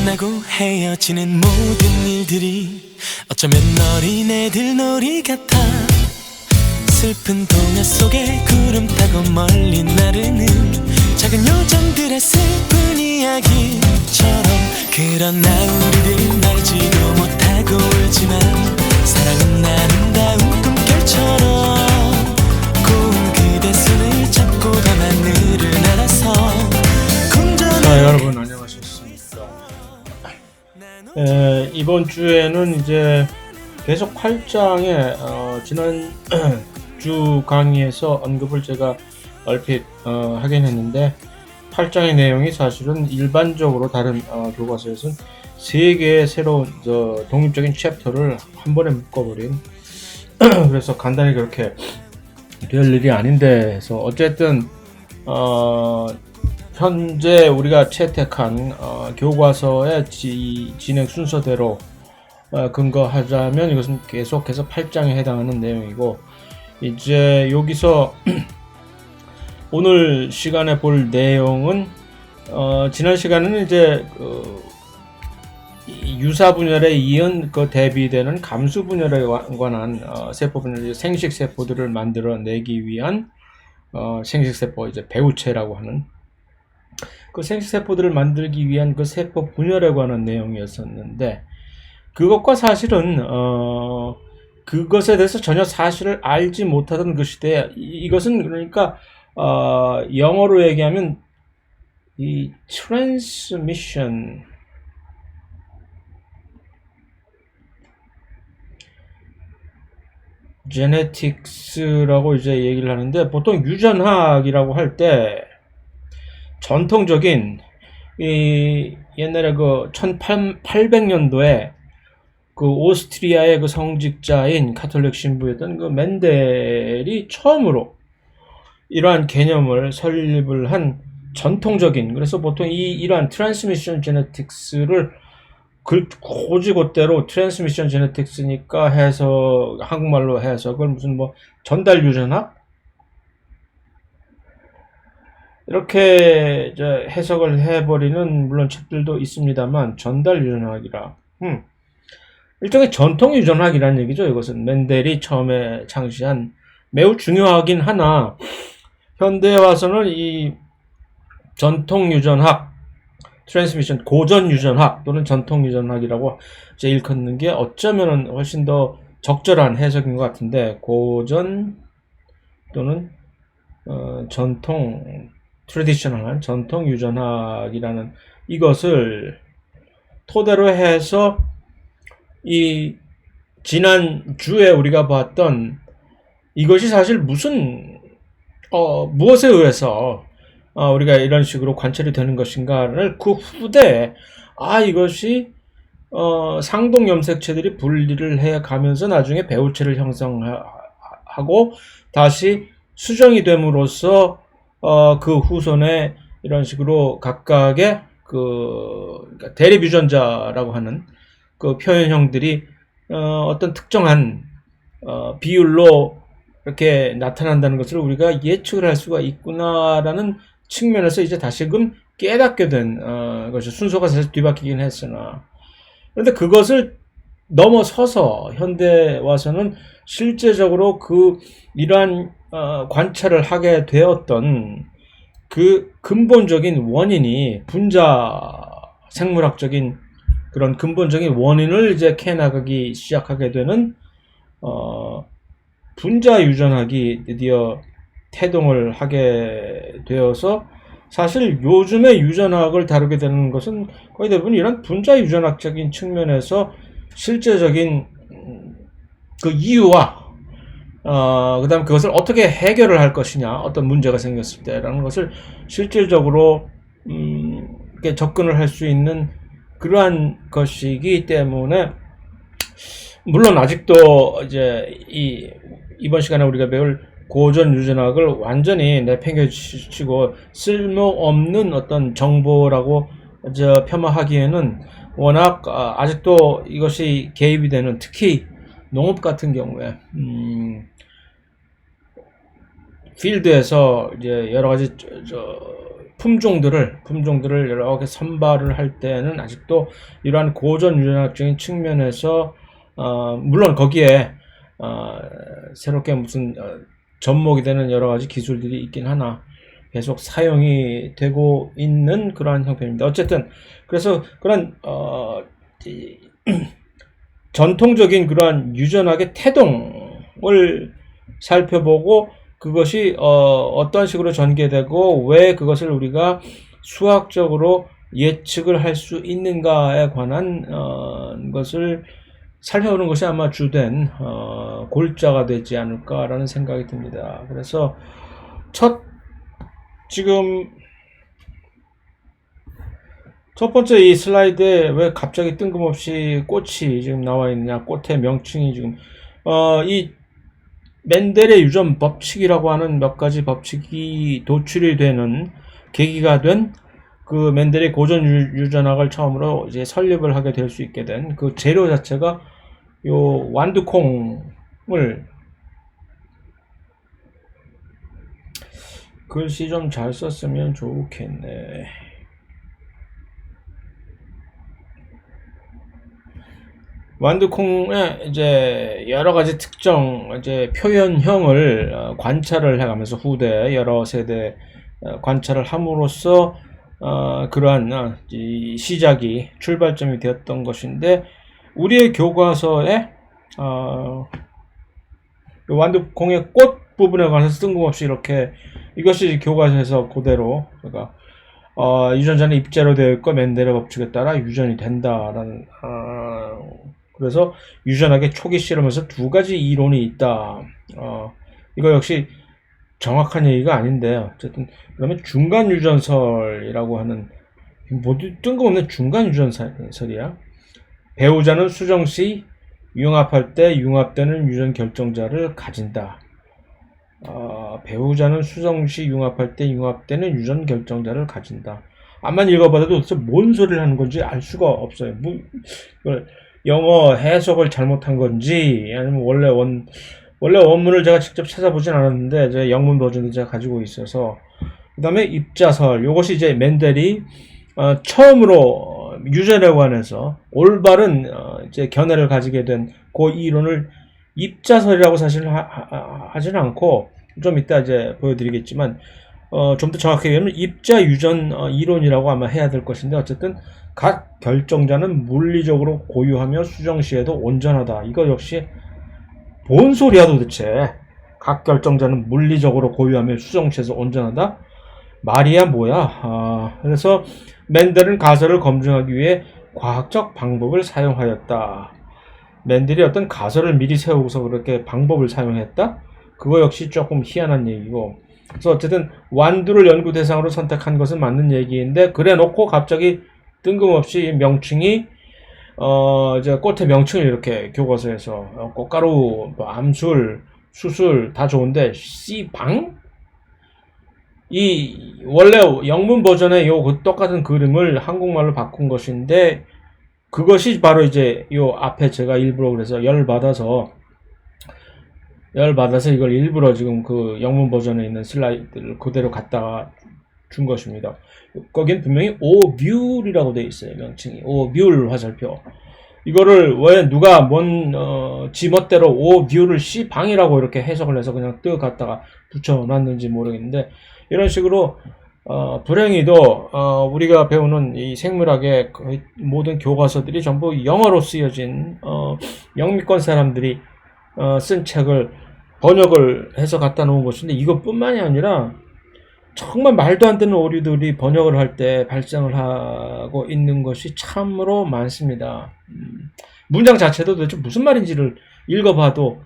만나고 헤어지는 모든 일들이 어쩌면 어린애들 놀이 같아. 슬픈 동화 속에 구름 타고 멀리 나르는 작은 요정들의 슬픈 이야기처럼, 그러나 우리들 알지도 못하고 울지만 사랑은 아름다운 꿈결처럼 고운 그대 손을 잡고 밤하늘을 날아서 자, 여러분 안녕하셨습니까? 이번 주에는 이제 계속 8장의 지난 주 강의에서 언급을 제가 얼핏 하긴 했는데, 8장의 내용이 사실은 일반적으로 다른 교과서에서는 3개의 새로운 독립적인 챕터를 한 번에 묶어버린 그래서 간단히 그렇게 될 일이 아닌데 해서, 어쨌든 현재 우리가 채택한 교과서의 진행 순서대로 근거하자면 이것은 계속해서 8장에 해당하는 내용이고, 이제 여기서 오늘 시간에 볼 내용은 지난 시간에는 이제 유사 분열에 이은 대비되는 감수 분열에 관한 세포 분열, 생식 세포들을 만들어내기 위한 생식 세포, 이제 배우체라고 하는 그 생식 세포들을 만들기 위한 그 세포 분열에 관한 내용이었었는데, 그것과 사실은 그것에 대해서 전혀 사실을 알지 못하던 그 시대에, 이것은 그러니까 영어로 얘기하면 이 트랜스미션 제네틱스라고 이제 얘기를 하는데, 보통 유전학이라고 할 때 전통적인 이 옛날에 그 1800년도에 그 오스트리아의 그 성직자인 가톨릭 신부였던 그 맨델이 처음으로 이러한 개념을 설립을 한 전통적인, 그래서 보통 이러한 트랜스미션 제네틱스를 고지고대로 트랜스미션 제네틱스니까 해서 한국말로 해석을 무슨 뭐 전달 유전학 이렇게 해석을 해버리는 물론 책들도 있습니다만, 전달 유전학이라 일종의 전통 유전학이라는 얘기죠. 이것은 맨델이 처음에 창시한, 매우 중요하긴 하나 현대에 와서는 이 전통 유전학, 트랜스미션, 고전 유전학 또는 전통 유전학이라고 이제 일컫는 게 어쩌면은 훨씬 더 적절한 해석인 것 같은데, 고전 또는 전통, 트래디셔널한 전통 유전학이라는 이것을 토대로 해서 이 지난 주에 우리가 봤던 이것이 사실 무엇에 의해서 우리가 이런 식으로 관찰이 되는 것인가를 그 후대에 이것이 상동 염색체들이 분리를 해 가면서 나중에 배우체를 형성하고 다시 수정이 됨으로써 그 후손에 이런 식으로 각각의 그러니까 대립 유전자라고 하는 그 표현형들이 어떤 특정한 비율로 이렇게 나타난다는 것을 우리가 예측을 할 수가 있구나라는 측면에서 이제 다시금 깨닫게 된 것이, 순서가 사실 뒤바뀌긴 했으나, 그런데 그것을 넘어서서 현대 와서는 실제적으로 이러한 관찰을 하게 되었던 그 근본적인 원인이, 생물학적인 그런 근본적인 원인을 이제 캐나가기 시작하게 되는 분자 유전학이 드디어 태동을 하게 되어서, 사실 요즘의 유전학을 다루게 되는 것은 거의 대부분 이런 분자 유전학적인 측면에서 실제적인 그 이유와 그 다음 그것을 어떻게 해결을 할 것이냐, 어떤 문제가 생겼을 때라는 것을 실질적으로 이렇게 접근을 할 수 있는 그러한 것이기 때문에, 물론 아직도 이제 이번 시간에 우리가 배울 고전 유전학을 완전히 내팽개치고 쓸모없는 어떤 정보라고 폄하하기에는 워낙 아직도 이것이 개입이 되는, 특히 농업 같은 경우에 필드에서 이제 여러 가지 품종들을 여러 개 선발을 할 때는 아직도 이러한 고전 유전학적인 측면에서 물론 거기에 새롭게 무슨 접목이 되는 여러 가지 기술들이 있긴 하나 계속 사용이 되고 있는 그러한 형편입니다. 어쨌든 그래서 그런 전통적인 그러한 유전학의 태동을 살펴보고 그것이 어떤 식으로 전개되고 왜 그것을 우리가 수학적으로 예측을 할 수 있는가에 관한 것을 살펴보는 것이 아마 주된 골자가 되지 않을까라는 생각이 듭니다. 그래서 지금 첫 번째 이 슬라이드에 왜 갑자기 뜬금없이 꽃이 지금 나와 있느냐, 꽃의 명칭이 지금 이 멘델의 유전 법칙이라고 하는 몇 가지 법칙이 도출이 되는 계기가 된 그 멘델의 고전 유전학을 처음으로 이제 설립을 하게 될 수 있게 된 그 재료 자체가 요 완두콩을 글씨 좀 잘 썼으면 좋겠네. 완두콩의 이제 여러 가지 특정 이제 표현형을 관찰을 해가면서 후대 여러 세대 관찰을 함으로써 그러한 시작이 출발점이 되었던 것인데 우리의 교과서에 완두콩의 꽃 부분에 관해서 뜬금없이 이렇게 이것이 교과서에서 그대로 그러니까 유전자는 입자로 되어 있고 멘델의 법칙에 따라 유전이 된다라는 그래서 유전학의 초기 실험에서 두 가지 이론이 있다. 이거 역시 정확한 얘기가 아닌데 어쨌든 그러면 중간 유전설이라고 하는 모두 뜬금없는 중간 유전설이야. 배우자는 수정시 융합할 때 융합되는 유전 결정자를 가진다. 배우자는 수정시 융합할 때 융합되는 유전 결정자를 가진다. 암만 읽어봐도 도대체 뭔 소리를 하는 건지 알 수가 없어요. 영어 해석을 잘못한 건지 아니면 원래 원문을 제가 직접 찾아보진 않았는데 제가 영문 버전도 제가 가지고 있어서 그 다음에 입자설 요것이 이제 멘델이 처음으로 유전에 관해서 올바른 이제 견해를 가지게 된 그 이론을 입자설이라고 사실 하지는 않고 좀 이따 이제 보여드리겠지만 좀 더 정확하게 얘기하면 입자 유전 이론이라고 아마 해야 될 것인데 어쨌든 각 결정자는 물리적으로 고유하며 수정시에도 온전하다. 이거 역시 뭔 소리야 도대체. 각 결정자는 물리적으로 고유하며 수정시에서 온전하다? 말이야 뭐야. 그래서 멘델은 가설을 검증하기 위해 과학적 방법을 사용하였다. 멘델이 어떤 가설을 미리 세우고서 그렇게 방법을 사용했다? 그거 역시 조금 희한한 얘기고 그래서 어쨌든 완두를 연구 대상으로 선택한 것은 맞는 얘기인데 그래 놓고 갑자기 뜬금없이 명칭이 이제 꽃의 명칭을 이렇게 교과서에서 꽃가루, 암술, 수술 다 좋은데 씨방? 이 원래 영문 버전의 요 똑같은 그림을 한국말로 바꾼 것인데 그것이 바로 이제 요 앞에 제가 일부러 그래서 열받아서 이걸 일부러 지금 그 영문 버전에 있는 슬라이드를 그대로 갖다가 준 것입니다. 거긴 분명히 오뷸이라고 되어 있어요. 명칭이 오뷸 화살표. 이거를 왜 누가 지멋대로 오뷸를 씨방이라고 이렇게 해석을 해서 그냥 뜨 갖다가 붙여놨는지 모르겠는데 이런 식으로 불행히도 우리가 배우는 이 생물학의 거의 모든 교과서들이 전부 영어로 쓰여진 영미권 사람들이 쓴 책을 번역을 해서 갖다 놓은 것인데 이것뿐만이 아니라 정말 말도 안 되는 오류들이 번역을 할 때 발생을 하고 있는 것이 참으로 많습니다. 문장 자체도 도대체 무슨 말인지를 읽어봐도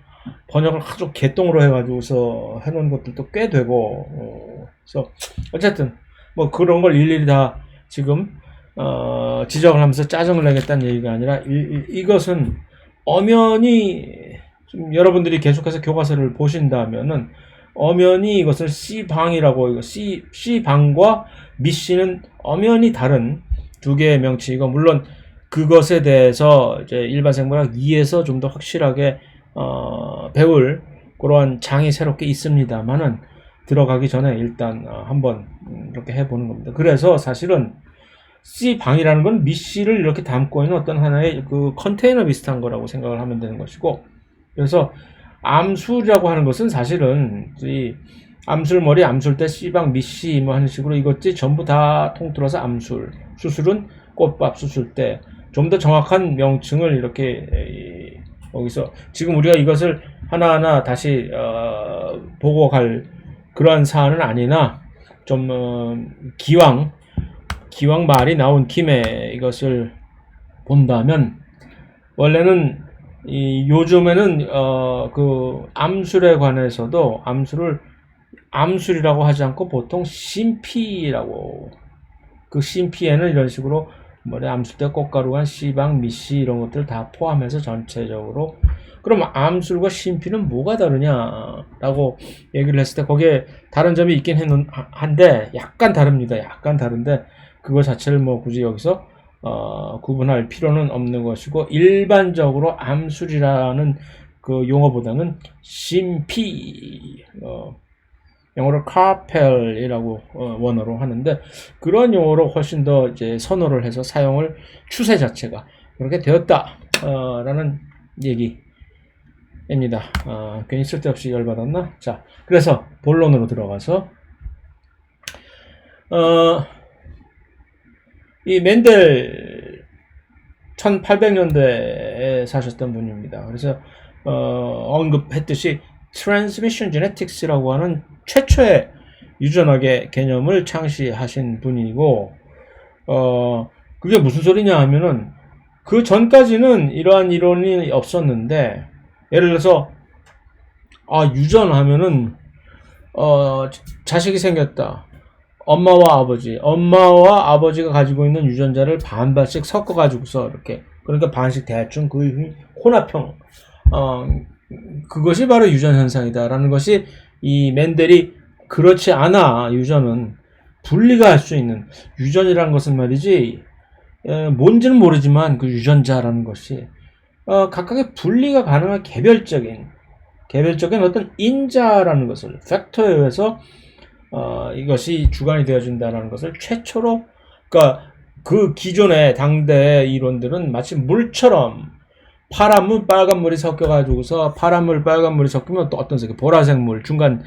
번역을 아주 개똥으로 해가지고서 해놓은 것들도 꽤 되고 그래서 어쨌든 뭐 그런 걸 일일이 다 지금 지적을 하면서 짜증을 내겠다는 얘기가 아니라 이것은 엄연히 좀 여러분들이 계속해서 교과서를 보신다면은 엄연히 이것을 C방이라고 이거 C방과 미씨는 엄연히 다른 두 개의 명칭이고 물론 그것에 대해서 이제 일반 생물학 2에서 좀 더 확실하게 배울 그러한 장이 새롭게 있습니다만은 들어가기 전에 일단 한번 이렇게 해보는 겁니다. 그래서 사실은 C방이라는 건 미씨를 이렇게 담고 있는 어떤 하나의 그 컨테이너 비슷한 거라고 생각을 하면 되는 것이고, 그래서 암술이라고 하는 것은 사실은 이 암술머리, 암술대, C방, 미씨 뭐 하는 식으로 이것이 전부 다 통틀어서 암술, 수술은 꽃밥, 수술대, 좀 더 정확한 명칭을 이렇게 여기서 지금 우리가 이것을 하나하나 다시 보고 갈 그러한 사안은 아니나 좀 기왕 말이 나온 김에 이것을 본다면, 원래는 요즘에는 그 암술에 관해서도 암술을 암술이라고 하지 않고 보통 심피라고, 그 심피에는 이런 식으로 암술대, 꽃가루관, C방, 미씨 이런 것들 다 포함해서 전체적으로, 그럼 암술과 심피는 뭐가 다르냐라고 얘기를 했을 때 거기에 다른 점이 있긴 한데 약간 다릅니다. 약간 다른데 그거 자체를 뭐 굳이 여기서 구분할 필요는 없는 것이고, 일반적으로 암술이라는 그 용어보다는 심피, 영어로 카펠이라고 원어로 하는데, 그런 용어로 훨씬 더 이제 선호를 해서 사용을, 추세 자체가 그렇게 되었다라는 얘기입니다. 괜히 쓸데없이 열받았나? 자, 그래서 본론으로 들어가서 이 멘델 1800년대에 사셨던 분입니다. 그래서 언급했듯이 트랜스미션 제네틱스라고 하는 최초의 유전학의 개념을 창시하신 분이고, 그게 무슨 소리냐 하면은 그 전까지는 이러한 이론이 없었는데, 예를 들어서 유전하면은 자식이 생겼다. 엄마와 아버지가 가지고 있는 유전자를 반반씩 섞어가지고서 이렇게, 그러니까 반씩 대충 그 혼합형, 그것이 바로 유전 현상이다라는 것이, 이 멘델이 그렇지 않아, 유전은 분리가 할 수 있는, 유전이라는 것은 말이지 뭔지는 모르지만 그 유전자라는 것이 각각의 분리가 가능한 개별적인 어떤 인자라는 것을, 팩터에 의해서 이것이 주관이 되어진다는 것을 최초로, 그러니까 그 기존의 당대 이론들은 마치 물처럼 파란 물, 빨간 물이 섞여가지고서, 파란 물, 빨간 물이 섞이면 또 어떤 색이 보라색 물, 중간,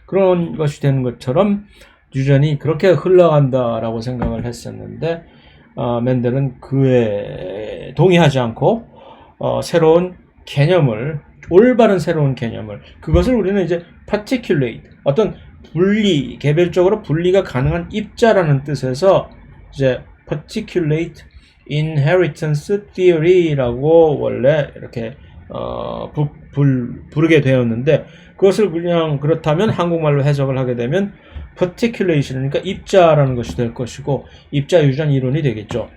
그런 것이 되는 것처럼 유전이 그렇게 흘러간다라고 생각을 했었는데, 멘델은 그에 동의하지 않고, 새로운 개념을, 올바른 새로운 개념을, 그것을 우리는 이제 particulate, 어떤 분리, 개별적으로 분리가 가능한 입자라는 뜻에서 이제 particulate inheritance theory라고 원래 이렇게 부르게 되었는데, 그것을 그냥 그렇다면 한국말로 해석을 하게 되면 particulation, 그러니까 입자라는 것이 될 것이고, 입자 유전 이론이 되겠죠.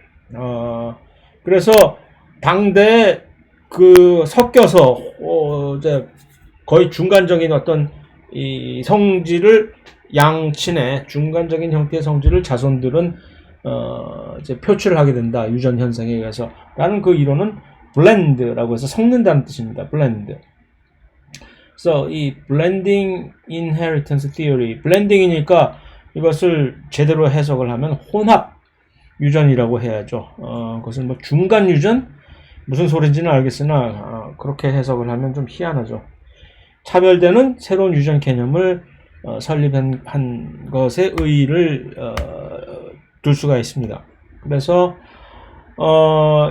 그래서 당대에 그 섞여서 이제 거의 중간적인 어떤 이 성질을, 양친의 중간적인 형태의 성질을 자손들은 이제 표출을 하게 된다, 유전 현상에 의해서 라는 그 이론은 blend라고 해서 섞는다는 뜻입니다. blend. 그래서 이 blending inheritance theory, blending이니까 이것을 제대로 해석을 하면 혼합 유전이라고 해야죠. 그것은 뭐 중간 유전? 무슨 소리인지는 알겠으나 그렇게 해석을 하면 좀 희한하죠. 차별되는 새로운 유전 개념을 설립한 것에 의의를 둘 수가 있습니다. 그래서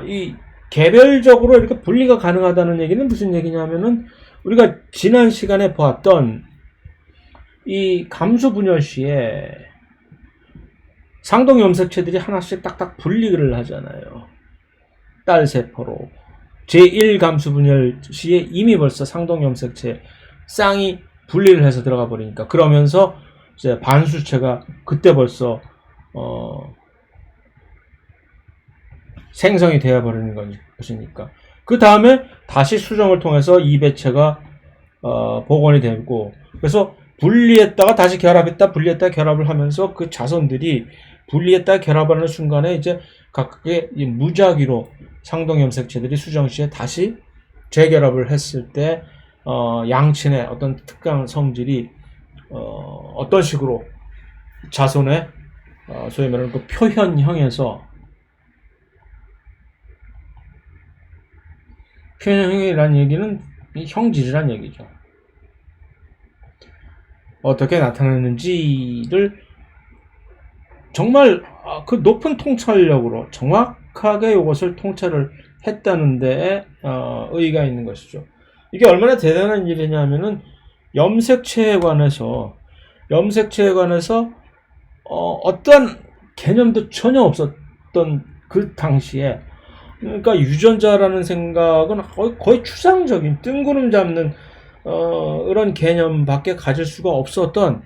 이 개별적으로 이렇게 분리가 가능하다는 얘기는 무슨 얘기냐면은, 우리가 지난 시간에 보았던 이 감수 분열 시에 상동 염색체들이 하나씩 딱딱 분리를 하잖아요. 딸 세포로. 제1 감수 분열 시에 이미 벌써 상동 염색체 쌍이 분리를 해서 들어가 버리니까, 그러면서 이제 반수체가 그때 벌써 생성이 되어 버리는 것이니까, 그 다음에 다시 수정을 통해서 이배체가 복원이 되고, 그래서 분리했다가 다시 결합했다, 분리했다가 결합을 하면서 그 자손들이 분리했다가 결합하는 순간에 이제 각각의 무작위로 상동 염색체들이 수정 시에 다시 재결합을 했을 때 양친의 어떤 특강 성질이 어떤 식으로 자손의 소위 말하는 그 표현형이라는 얘기는 이 형질이란 얘기죠. 어떻게 나타나는지를 정말 그 높은 통찰력으로 정확하게 이것을 통찰을 했다는 데에 의의가 있는 것이죠. 이게 얼마나 대단한 일이냐면은 염색체에 관해서 어떤 개념도 전혀 없었던 그 당시에, 그러니까 유전자라는 생각은 거의 추상적인 뜬구름 잡는 그런 개념밖에 가질 수가 없었던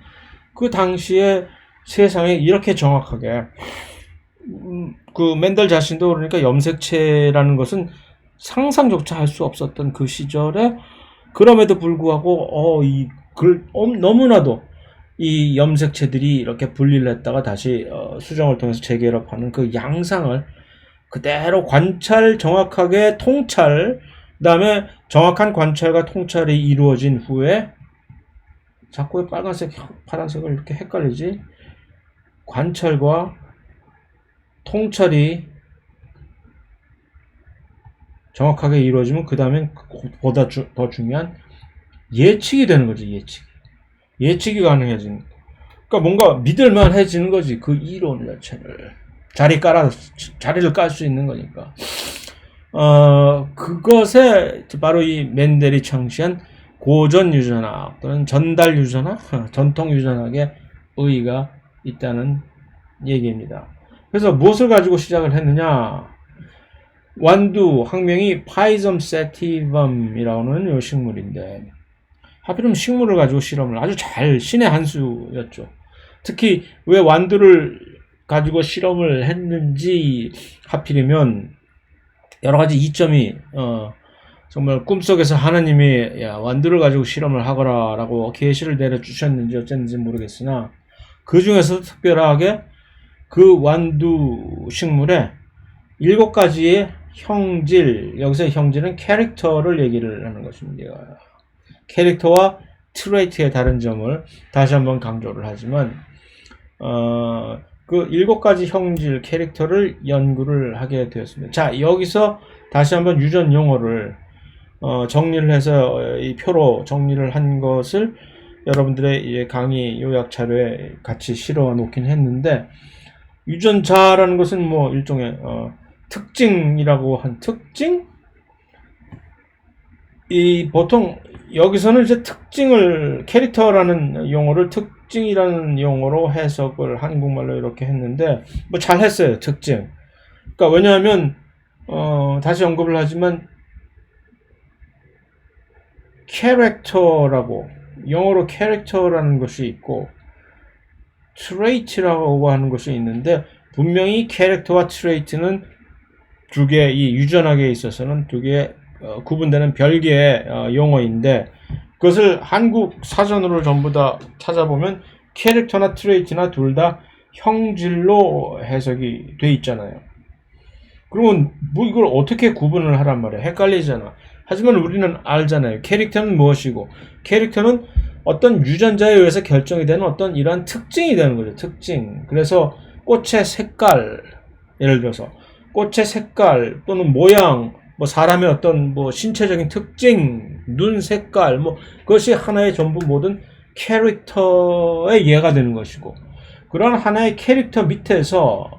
그 당시에 세상에 이렇게 정확하게 그 맨델 자신도 그러니까 염색체라는 것은 상상조차 할 수 없었던 그 시절에, 그럼에도 불구하고 너무나도 이 염색체들이 이렇게 분리를 했다가 다시 수정을 통해서 재결합하는 그 양상을 그대로 정확하게 통찰, 그 다음에 정확한 관찰과 통찰이 이루어진 후에, 자꾸 왜 빨간색, 파란색을 이렇게 헷갈리지? 관찰과 통찰이 정확하게 이루어지면 그 다음엔 보다 더 중요한 예측이 되는 거지. 예측이 가능해지는. 그러니까 뭔가 믿을만해지는 거지. 그 이론 자체를 자리를 깔 수 있는 거니까. 그것에 바로 이 맨델이 창시한 고전 유전학 또는 전달 유전학, 전통 유전학의 의의가 있다는 얘기입니다. 그래서 무엇을 가지고 시작을 했느냐? 완두, 학명이 파이섬 세티범이라는 요 식물인데, 하필이면 식물을 가지고 실험을 아주 신의 한 수였죠. 특히 왜 완두를 가지고 실험을 했는지 하필이면 여러 가지 이점이 정말 꿈속에서 하나님이 완두를 가지고 실험을 하거라라고 계시를 내려주셨는지 어쨌는지 모르겠으나, 그 중에서도 특별하게 그 완두 식물에 7가지의 형질, 여기서 형질은 캐릭터를 얘기를 하는 것입니다. 캐릭터와 트레이트의 다른 점을 다시 한번 강조를 하지만, 그 7가지 형질, 캐릭터를 연구를 하게 되었습니다. 자, 여기서 다시 한번 유전 용어를 정리를 해서 이 표로 정리를 한 것을 여러분들의 강의 요약 자료에 같이 실어 놓긴 했는데, 유전자라는 것은 뭐 일종의 특징이라고 한 특징? 보통 여기서는 이제 특징을, 캐릭터라는 용어를 특징이라는 용어로 해석을 한국말로 이렇게 했는데, 뭐 잘했어요, 특징. 그러니까 왜냐하면 다시 언급을 하지만 캐릭터라고, 영어로 캐릭터라는 것이 있고 트레이트라고 하는 것이 있는데, 분명히 캐릭터와 트레이트는 두 개, 이 유전학에 있어서는 두 개 구분되는 별개의 용어인데, 그것을 한국 사전으로 전부 다 찾아보면 캐릭터나 트레이트나 둘 다 형질로 해석이 돼 있잖아요. 그러면 뭐 이걸 어떻게 구분을 하란 말이야? 헷갈리잖아. 하지만 우리는 알잖아요. 캐릭터는 무엇이고, 캐릭터는 어떤 유전자에 의해서 결정이 되는 어떤 이러한 특징이 되는 거죠. 특징. 그래서 꽃의 색깔, 예를 들어서 꽃의 색깔 또는 모양, 뭐 사람의 어떤 뭐 신체적인 특징, 눈 색깔, 뭐 그것이 하나의 전부 모든 캐릭터의 예가 되는 것이고, 그런 하나의 캐릭터 밑에서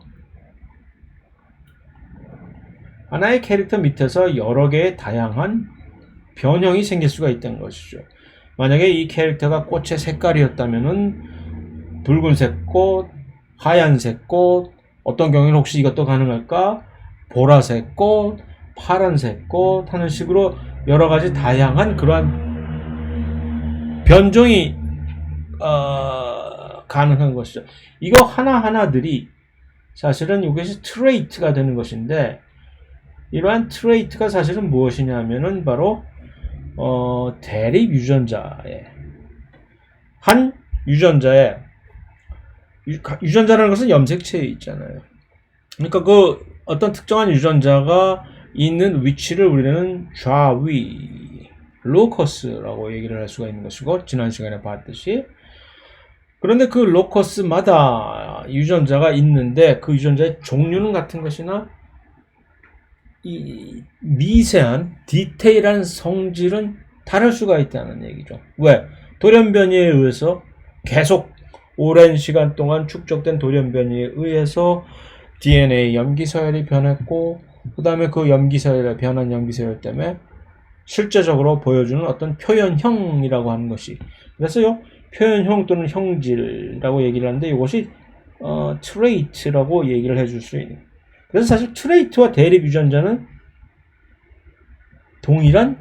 여러 개의 다양한 변형이 생길 수가 있다는 것이죠. 만약에 이 캐릭터가 꽃의 색깔이었다면은 붉은색 꽃, 하얀색 꽃, 어떤 경우에는 혹시 이것도 가능할까? 보라색 꽃, 파란색 꽃 하는 식으로 여러 가지 다양한 그러한 변종이 가능한 것이죠. 이거 하나하나들이 사실은 이것이 트레이트가 되는 것인데, 이러한 트레이트가 사실은 무엇이냐면은 바로 대립 유전자의 한 유전자에, 유전자라는 것은 염색체에 있잖아요. 그러니까 그 어떤 특정한 유전자가 있는 위치를 우리는 좌위, 로커스라고 얘기를 할 수가 있는 것이고, 지난 시간에 봤듯이 그런데 그 로커스마다 유전자가 있는데 그 유전자의 종류는 같은 것이나 이 미세한 디테일한 성질은 다를 수가 있다는 얘기죠. 왜? 돌연변이에 의해서 계속 오랜 시간 동안 축적된 돌연변이에 의해서 DNA 염기서열이 변했고 그 다음에 그 염기서열에 변한 염기서열 때문에 실제적으로 보여주는 어떤 표현형이라고 하는 것이 그래서요 표현형 또는 형질이라고 얘기를 하는데 이것이 트레이트라고 얘기를 해줄 수 있는 그래서 사실 트레이트와 대립 유전자는 동일한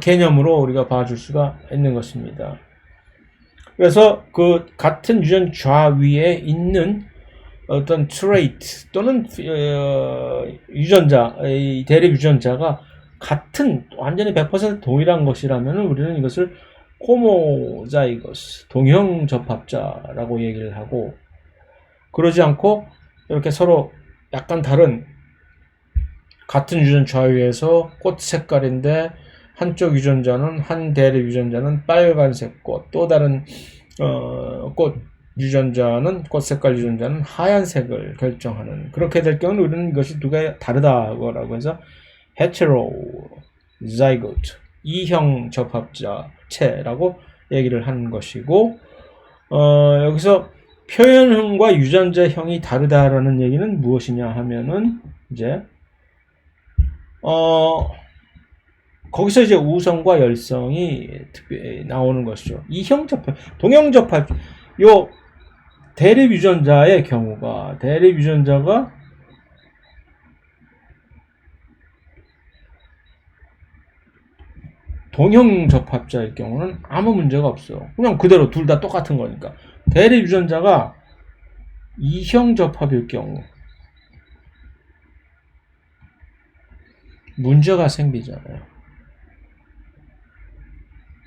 개념으로 우리가 봐줄 수가 있는 것입니다. 그래서 그 같은 유전 좌위에 있는 어떤 트레이트 또는 유전자, 대립 유전자가 같은 완전히 100% 동일한 것이라면 우리는 이것을 호모자이거스, 동형 접합자라고 얘기를 하고 그러지 않고 이렇게 서로 약간 다른 같은 유전 좌위에서 꽃 색깔인데 한쪽 유전자는 한 대립 유전자는 빨간색 꽃, 또 다른 꽃 유전자는 꽃 색깔 유전자는 하얀색을 결정하는 그렇게 될 경우는 우리는 이것이 두 개가 다르다고 해서 헤테로자이고트 이형 접합자체라고 얘기를 하는 것이고 여기서 표현형과 유전자형이 다르다라는 얘기는 무엇이냐 하면은 이제 거기서 이제 우성과 열성이 특별히 나오는 것이죠. 이형 접합, 동형 접합, 요 대립 유전자의 경우가 대립 유전자가 동형 접합자일 경우는 아무 문제가 없어요. 그냥 그대로 둘 다 똑같은 거니까. 대립 유전자가 이형 접합일 경우 문제가 생기잖아요.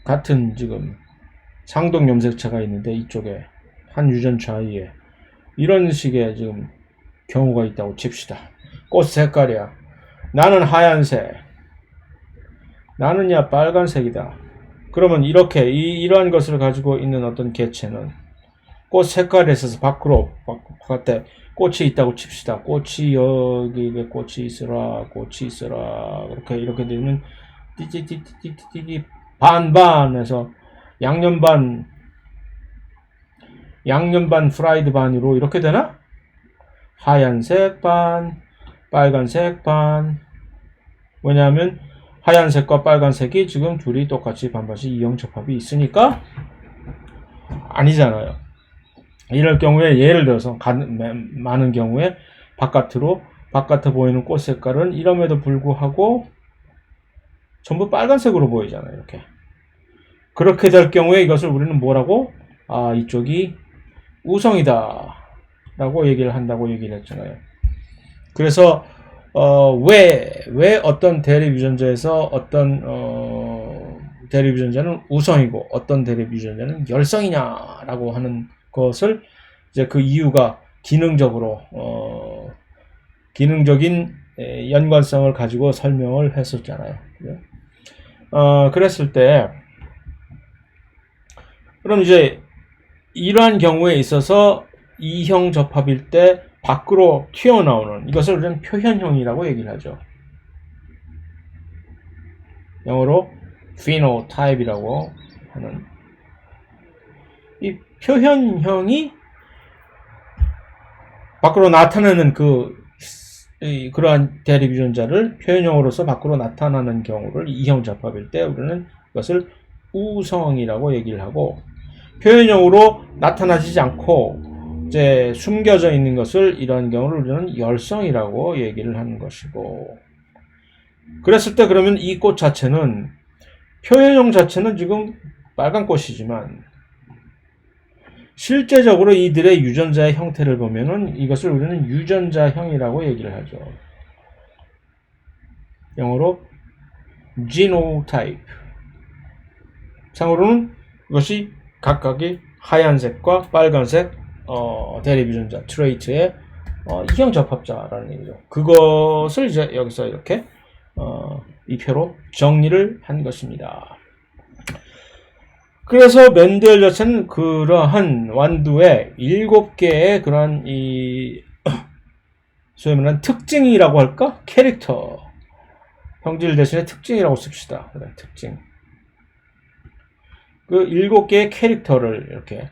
같은 지금 상동 염색체가 있는데 이쪽에 한 유전 좌위에 이런 식의 지금 경우가 있다고 칩시다. 꽃 색깔이야. 나는 하얀색. 나는야 빨간색이다. 그러면 이렇게 이러한 것을 가지고 있는 어떤 개체는 꽃 색깔에 있어서 바깥에 꽃이 있다고 칩시다. 꽃이 여기에 꽃이 있으라, 꽃이 있으라. 이렇게 되면 띠띠띠띠띠띠 반반해서 양념 반 프라이드 반으로 이렇게 되나? 하얀색 반, 빨간색 반. 왜냐하면 하얀색과 빨간색이 지금 둘이 똑같이 반반씩 이형 접합이 있으니까 아니잖아요. 이럴 경우에 예를 들어서 많은 경우에 바깥에 보이는 꽃 색깔은 이럼에도 불구하고 전부 빨간색으로 보이잖아요. 이렇게. 그렇게 될 경우에 이것을 우리는 뭐라고? 이쪽이 우성이다 라고 얘기를 한다고 얘기를 했잖아요. 그래서 왜 어떤 대립 유전자에서 어떤 대립 유전자는 우성이고 어떤 대립 유전자는 열성이냐라고 하는 것을 이제 그 이유가 기능적인 연관성을 가지고 설명을 했었잖아요. 그랬을 때 그럼 이제 이러한 경우에 있어서 이형 접합일 때 밖으로 튀어나오는 이것을 우리는 표현형이라고 얘기를 하죠. 영어로 phenotype이라고 하는 이 표현형이 밖으로 나타내는 그러한 대립 유전자를 표현형으로서 밖으로 나타나는 경우를 이형 접합일 때 우리는 이것을 우성이라고 얘기를 하고 표현형으로 나타나지 않고 이제 숨겨져 있는 것을 이런 경우를 우리는 열성이라고 얘기를 하는 것이고 그랬을 때 그러면 이 꽃 자체는 표현형 자체는 지금 빨간 꽃이지만 실제적으로 이들의 유전자의 형태를 보면은 이것을 우리는 유전자형이라고 얘기를 하죠. 영어로 genotype. 상으로는 이것이 각각의 하얀색과 빨간색 대립 유전자 트레이트의 이형 접합자라는 얘기죠. 그것을 이제 여기서 이렇게 이 표로 정리를 한 것입니다. 그래서 맨델 자체는 그러한 완두의 7개의 그러한 소위 말하는 특징이라고 할까? 캐릭터. 형질 대신에 특징이라고 씁시다. 그래, 특징. 그 7개의 캐릭터를 이렇게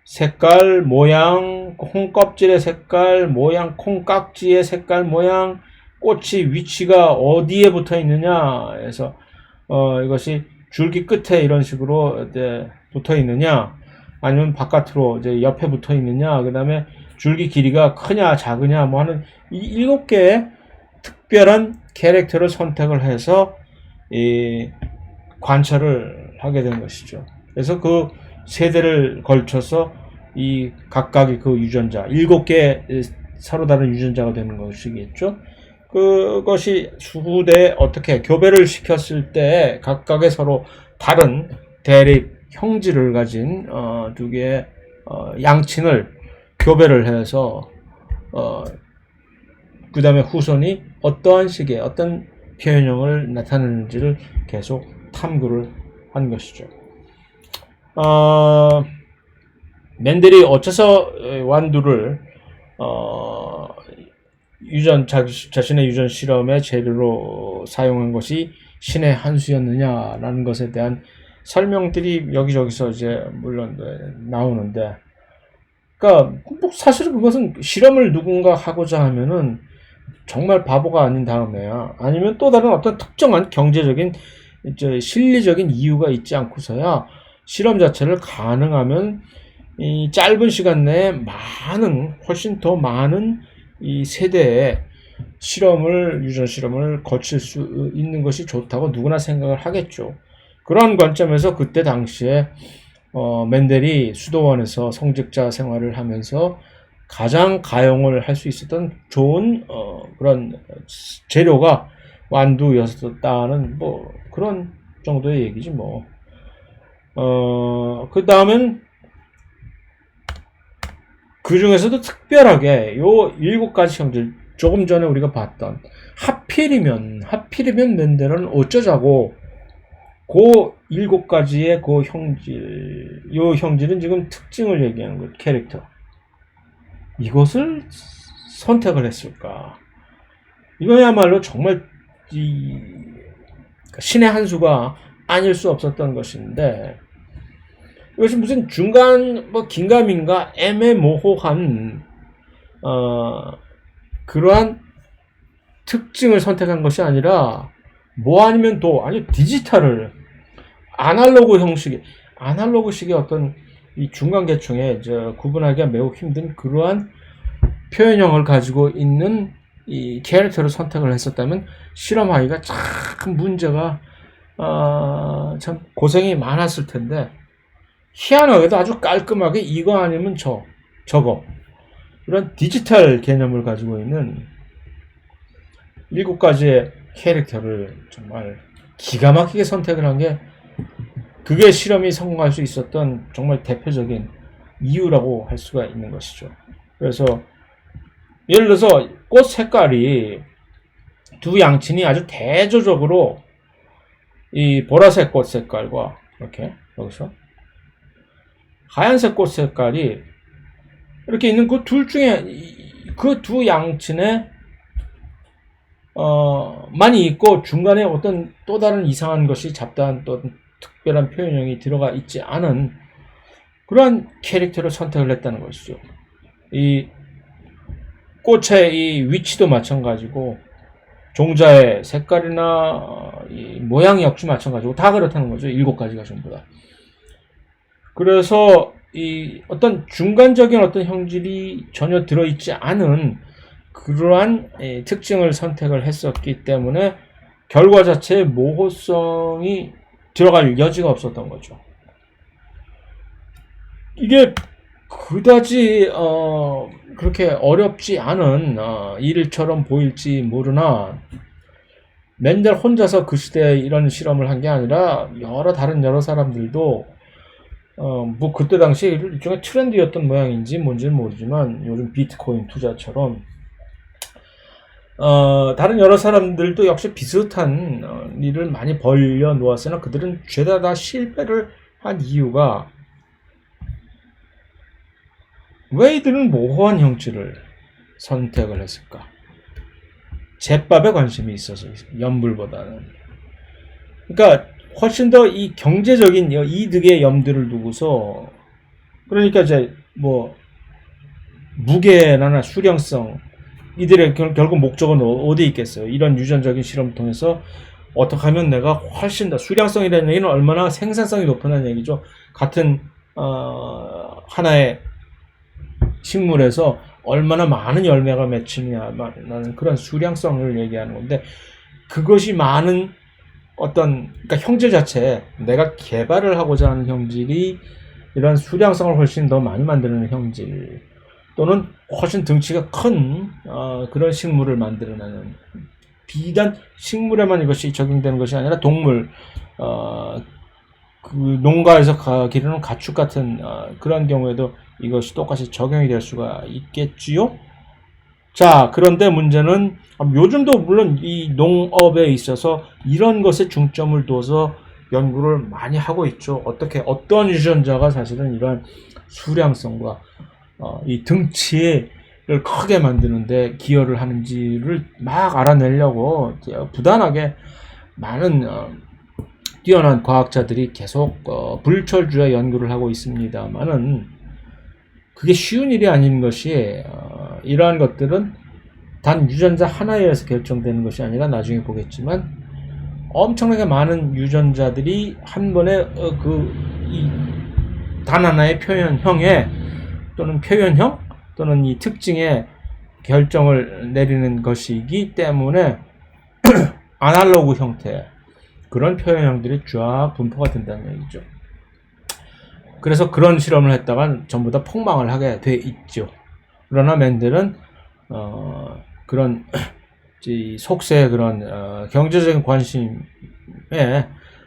색깔, 모양, 콩 껍질의 색깔, 모양, 콩 깍지의 색깔, 모양, 꽃이 위치가 어디에 붙어 있느냐 해서 이것이 줄기 끝에 이런 식으로 이제 붙어 있느냐, 아니면 바깥으로 이제 옆에 붙어 있느냐, 그 다음에 줄기 길이가 크냐 작으냐 뭐 하는 이 7개의 특별한 캐릭터를 선택을 해서 이 관찰을 하게 된 것이죠. 그래서 그 세대를 걸쳐서 이 각각의 그 유전자 7개 서로 다른 유전자가 되는 것이겠죠. 그것이 후대에 어떻게 교배를 시켰을 때 각각의 서로 다른 대립 형질을 가진 두 개의 양친을 교배를 해서 그 다음에 후손이 어떠한 식의 어떤 표현형을 나타내는지를 계속 탐구를 한 것이죠. 맨델이 어째서 완두를 자신의 유전 실험의 재료로 사용한 것이 신의 한 수였느냐라는 것에 대한 설명들이 여기저기서 이제 물론 나오는데, 그러니까 뭐 사실 그것은 실험을 누군가 하고자 하면은 정말 바보가 아닌 다음에야, 아니면 또 다른 어떤 특정한 경제적인 이제 실리적인 이유가 있지 않고서야 실험 자체를 가능하면 이 짧은 시간 내에 훨씬 더 많은 이 세대의 유전 실험을 거칠 수 있는 것이 좋다고 누구나 생각을 하겠죠. 그러한 관점에서 그때 당시에 맨델이 수도원에서 성직자 생활을 하면서 가장 가용을 할 수 있었던 좋은 그런 재료가 완두였었다는 뭐 그런 정도의 얘기지 뭐. 그 다음엔 그 중에서도 특별하게 요 7가지 형질, 조금 전에 우리가 봤던 하필이면 맨델은 어쩌자고 그 7가지의 그 형질, 요 형질은 지금 특징을 얘기하는 거예요. 캐릭터. 이것을 선택을 했을까? 이거야말로 정말 신의 한 수가 아닐 수 없었던 것인데, 이것이 무슨 중간 긴가민가 애매모호한 그러한 특징을 선택한 것이 아니라 뭐 아니면 디지털을 아날로그식의 어떤 이 중간 계층에 구분하기가 매우 힘든 그러한 표현형을 가지고 있는 이 캐릭터를 선택을 했었다면 실험하기가 참 문제가 참 고생이 많았을 텐데, 희한하게도 아주 깔끔하게 이거 아니면 저거 이런 디지털 개념을 가지고 있는 7가지의 캐릭터를 정말 기가 막히게 선택을 한 게, 그게 실험이 성공할 수 있었던 정말 대표적인 이유라고 할 수가 있는 것이죠. 그래서 예를 들어서 꽃 색깔이 두 양친이 아주 대조적으로 이 보라색 꽃 색깔과 이렇게 여기서 하얀색 꽃 색깔이 이렇게 있는 그 둘 중에 그 두 양친의 많이 있고 중간에 어떤 또 다른 이상한 것이 잡다한 또 특별한 표현형이 들어가 있지 않은 그러한 캐릭터를 선택을 했다는 것이죠. 이 꽃의 이 위치도 마찬가지고 종자의 색깔이나 이 모양 역시 마찬가지고 다 그렇다는 거죠. 7가지가 전부 다. 그래서 이 어떤 중간적인 어떤 형질이 전혀 들어있지 않은 그러한 특징을 선택을 했었기 때문에 결과 자체의 모호성이 들어갈 여지가 없었던 거죠. 이게 그다지 그렇게 어렵지 않은 일처럼 보일지 모르나, 맨델 혼자서 그 시대에 이런 실험을 한 게 아니라 여러 사람들도 뭐 그때 당시 일종의 트렌드였던 모양인지 뭔지는 모르지만 요즘 비트코인 투자처럼 다른 여러 사람들도 역시 비슷한 일을 많이 벌려 놓았으나 그들은 죄다 다 실패를 한 이유가 왜 이들은 모호한 형질을 선택을 했을까? 제밥에 관심이 있어서 연불보다는. 그러니까 훨씬 더 이 경제적인 이득의 염두를 두고서 그러니까 이제 뭐 무게나 수량성 이들의 결국 목적은 어디 있겠어요? 이런 유전적인 실험을 통해서 어떻게 하면 내가 훨씬 더 수량성이라는 얘기는 얼마나 생산성이 높다는 얘기죠. 같은 하나의 식물에서 얼마나 많은 열매가 맺히느냐라는 그런 수량성을 얘기하는 건데 그것이 많은 어떤 그러니까 형질 자체에 내가 개발을 하고자 하는 형질이 이런 수량성을 훨씬 더 많이 만드는 형질 또는 훨씬 등치가 큰 그런 식물을 만들어내는 비단 식물에만 이것이 적용되는 것이 아니라 동물 그 농가에서 기르는 가축 같은 그런 경우에도 이것이 똑같이 적용이 될 수가 있겠지요. 자, 그런데 문제는 요즘도 물론 이 농업에 있어서 이런 것에 중점을 둬서 연구를 많이 하고 있죠. 어떤 유전자가 사실은 이런 수량성과 이 등치를 크게 만드는데 기여를 하는지를 막 알아내려고 부단하게 많은 뛰어난 과학자들이 계속 불철주야 연구를 하고 있습니다만은 그게 쉬운 일이 아닌 것이 이러한 것들은 단 유전자 하나에 의해서 결정되는 것이 아니라 나중에 보겠지만 엄청나게 많은 유전자들이 한 번에 단 하나의 표현형에 또는 표현형 또는 이 특징에 결정을 내리는 것이기 때문에 아날로그 형태의 그런 표현형들이 쫙 분포가 된다는 얘기죠. 그래서 그런 실험을 했다가 전부 다 폭망을 하게 돼 있죠. 그러나 맨델은 그런 속세의 그런 경제적인 관심에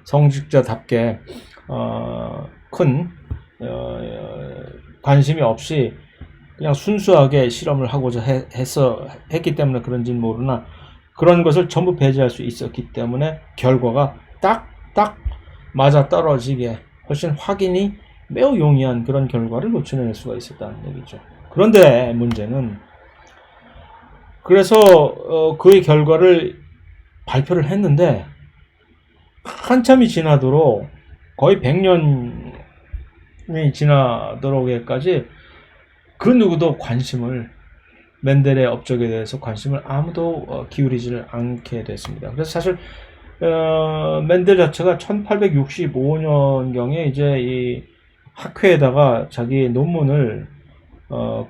성직자답게 큰 관심이 없이 그냥 순수하게 실험을 하고자 했기 때문에 그런지는 모르나 그런 것을 전부 배제할 수 있었기 때문에 결과가 딱 맞아 떨어지게 훨씬 확인이 매우 용이한 그런 결과를 놓쳐낼 수가 있었다는 얘기죠. 그런데 문제는 그래서 그의 결과를 발표를 했는데 한참이 지나도록 거의 100년이 지나도록에까지 그 누구도 맨델의 업적에 대해서 관심을 아무도 기울이지를 않게 됐습니다. 그래서 사실 맨델 자체가 1865년경에 이제 이 학회에다가 자기 논문을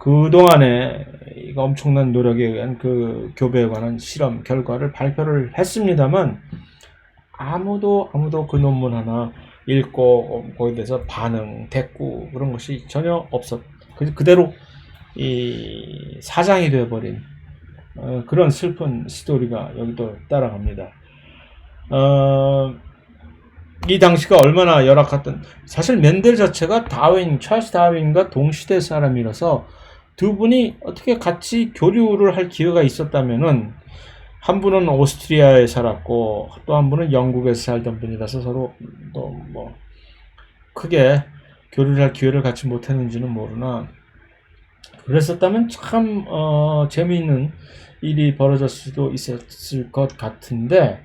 그동안에 엄청난 노력에 의한 그 교배에 관한 실험 결과를 발표를 했습니다만 아무도 그 논문 하나 읽고 거기에 대해서 반응, 대꾸 그런 것이 전혀 그대로 이 사장이 되어버린 그런 슬픈 스토리가 여기도 따라갑니다. 이 당시가 얼마나 열악했던 사실 맨델 자체가 찰스 다윈과 동시대 사람이라서 두 분이 어떻게 같이 교류를 할 기회가 있었다면은 한 분은 오스트리아에 살았고 또 한 분은 영국에서 살던 분이라서 서로 또 뭐 크게 교류를 할 기회를 갖지 못했는지는 모르나 그랬었다면 참 재미있는 일이 벌어질 수도 있었을 것 같은데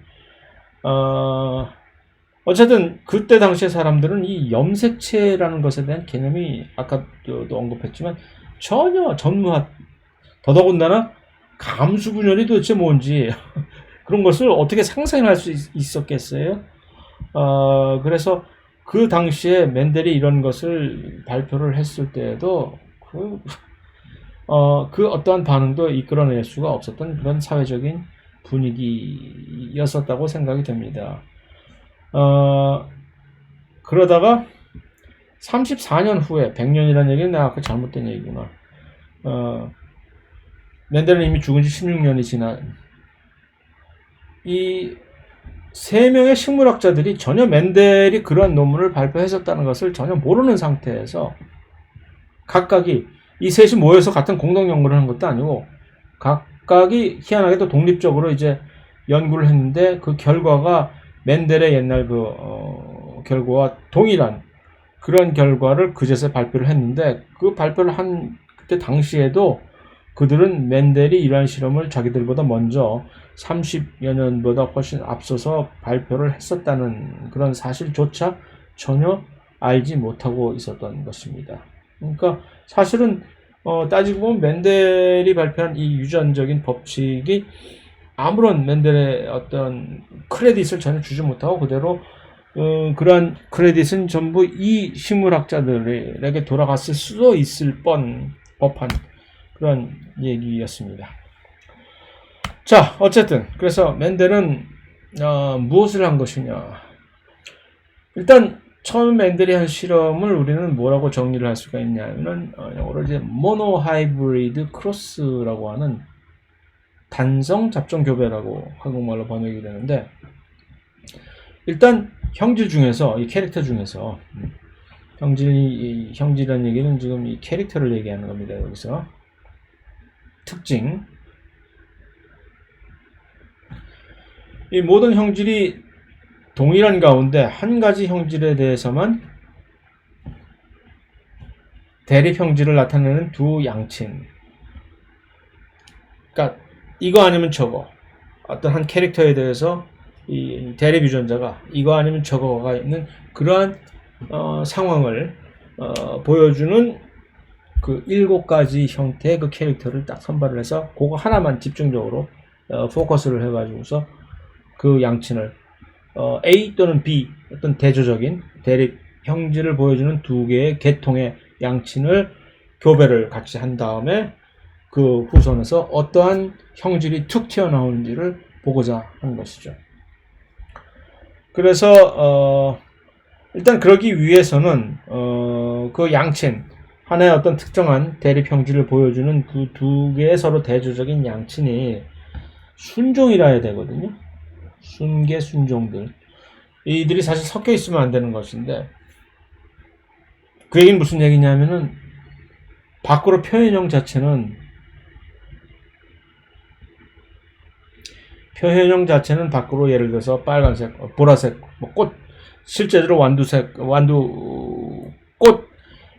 어쨌든 그때 당시의 사람들은 이 염색체라는 것에 대한 개념이 아까도 언급했지만 전혀 전무한 더더군다나 감수분열이 도대체 뭔지 그런 것을 어떻게 상상할 수 있었겠어요? 그래서 그 당시에 맨델이 이런 것을 발표를 했을 때에도 그 어떠한 반응도 이끌어낼 수가 없었던 그런 사회적인 분위기였었다고 생각이 됩니다. 그러다가 34년 후에 100년이라는 얘기는 내가 아까 잘못된 얘기구나. 맨델은 이미 죽은 지 16년이 지난 이 세 명의 식물학자들이 전혀 맨델이 그런 논문을 발표했었다는 것을 전혀 모르는 상태에서 각각이 이 셋이 모여서 같은 공동 연구를 한 것도 아니고 각각이 희한하게도 독립적으로 이제 연구를 했는데 그 결과가 맨델의 옛날 결과와 동일한 그런 결과를 그제서 발표를 했는데 그 발표를 한 그때 당시에도 그들은 멘델이 이러한 실험을 자기들보다 먼저 30여 년보다 훨씬 앞서서 발표를 했었다는 그런 사실조차 전혀 알지 못하고 있었던 것입니다. 그러니까 사실은 따지고 보면 멘델이 발표한 이 유전적인 법칙이 아무런 멘델의 어떤 크레딧을 전혀 주지 못하고 그대로 그러한 크레딧은 전부 이 식물학자들에게 돌아갔을 수도 있을 법한 그런 얘기였습니다. 자, 어쨌든 그래서 멘델은 무엇을 한 것이냐? 일단 처음 멘델이 한 실험을 우리는 뭐라고 정리를 할 수가 있냐면은 영어로 이제 모노하이브리드 크로스라고 하는 단성 잡종 교배라고 한국말로 번역이 되는데, 일단 형질 중에서 이 캐릭터 중에서 형질이라는 얘기는 지금 이 캐릭터를 얘기하는 겁니다. 여기서 특징, 이 모든 형질이 동일한 가운데 한 가지 형질에 대해서만 대립 형질을 나타내는 두 양친, 그러니까 이거 아니면 저거, 어떤 한 캐릭터에 대해서 이 대립 유전자가 이거 아니면 저거가 있는 그러한 상황을 보여주는 그 7가지 형태의 그 캐릭터를 딱 선발을 해서 그거 하나만 집중적으로 포커스를 해가지고서 그 양친을 A 또는 B 어떤 대조적인 대립 형질을 보여주는 두 개의 계통의 양친을 교배를 같이 한 다음에 그 후손에서 어떠한 형질이 툭 튀어나오는지를 보고자 한 것이죠. 그래서 일단 그러기 위해서는 그 양친 하나의 어떤 특정한 대립 형질을 보여주는 그 두 개의 서로 대조적인 양친이 순종이라 해야 되거든요. 순계 순종들, 이들이 사실 섞여 있으면 안 되는 것인데, 그 얘기는 무슨 얘기냐면은 밖으로 표현형 자체는 밖으로 예를 들어서 빨간색, 보라색, 꽃, 실제로 꽃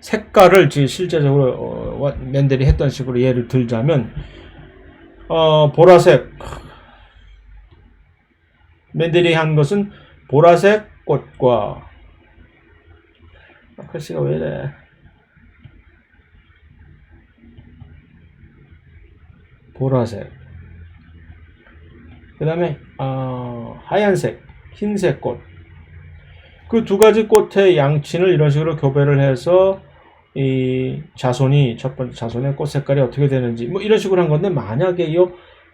색깔을 실제적으로 멘델이 했던 식으로 예를 들자면 보라색, 멘델이 한 것은 보라색 꽃과, 글씨가 왜 이래, 보라색, 그 다음에 하얀색, 흰색 꽃, 그 두 가지 꽃의 양친을 이런 식으로 교배를 해서 이 자손이, 첫 번째 자손의 꽃 색깔이 어떻게 되는지 뭐 이런 식으로 한 건데, 만약에 이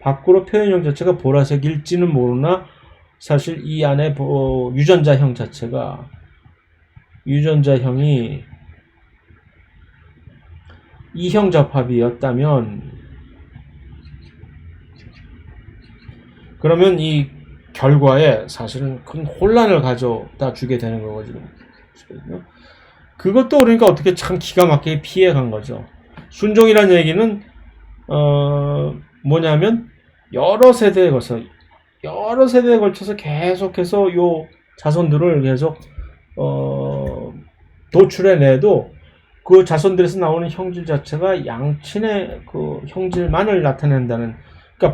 밖으로 표현형 자체가 보라색일지는 모르나 사실 이 안에 유전자형 자체가, 유전자형이 이형 접합이었다면, 그러면 이 결과에 사실은 큰 혼란을 가져다 주게 되는 거거든요. 그것도 그러니까 어떻게 참 기가 막히게 피해간 거죠. 순종이라는 얘기는 뭐냐면 여러 세대에 걸쳐서 계속해서 요 자손들을 계속 도출해내도 그 자손들에서 나오는 형질 자체가 양친의 그 형질만을 나타낸다는, 그러니까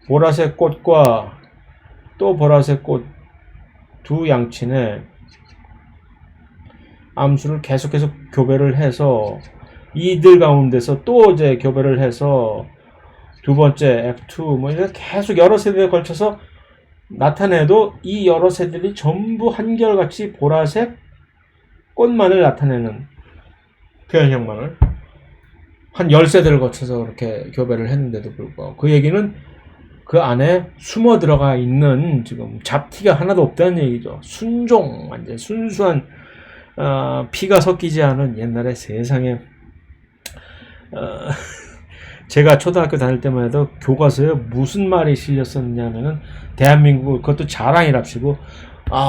보라색 꽃과 또 보라색 꽃 두 양친의 암수를 계속해서 교배를 해서 이들 가운데서 또 이제 교배를 해서 두 번째 F2 뭐 이렇게 계속 여러 세대에 걸쳐서 나타내도 이 여러 세대들이 전부 한결같이 보라색 꽃만을 나타내는 표현형만을 한 10세대를 거쳐서 그렇게 교배를 했는데도 불구하고, 그 얘기는 그 안에 숨어 들어가 있는 지금 잡티가 하나도 없다는 얘기죠. 순종, 완전 순수한 피가 섞이지 않은 옛날에 세상에 제가 초등학교 다닐 때만 해도 교과서에 무슨 말이 실렸었냐면은 대한민국, 그것도 자랑이랍시고,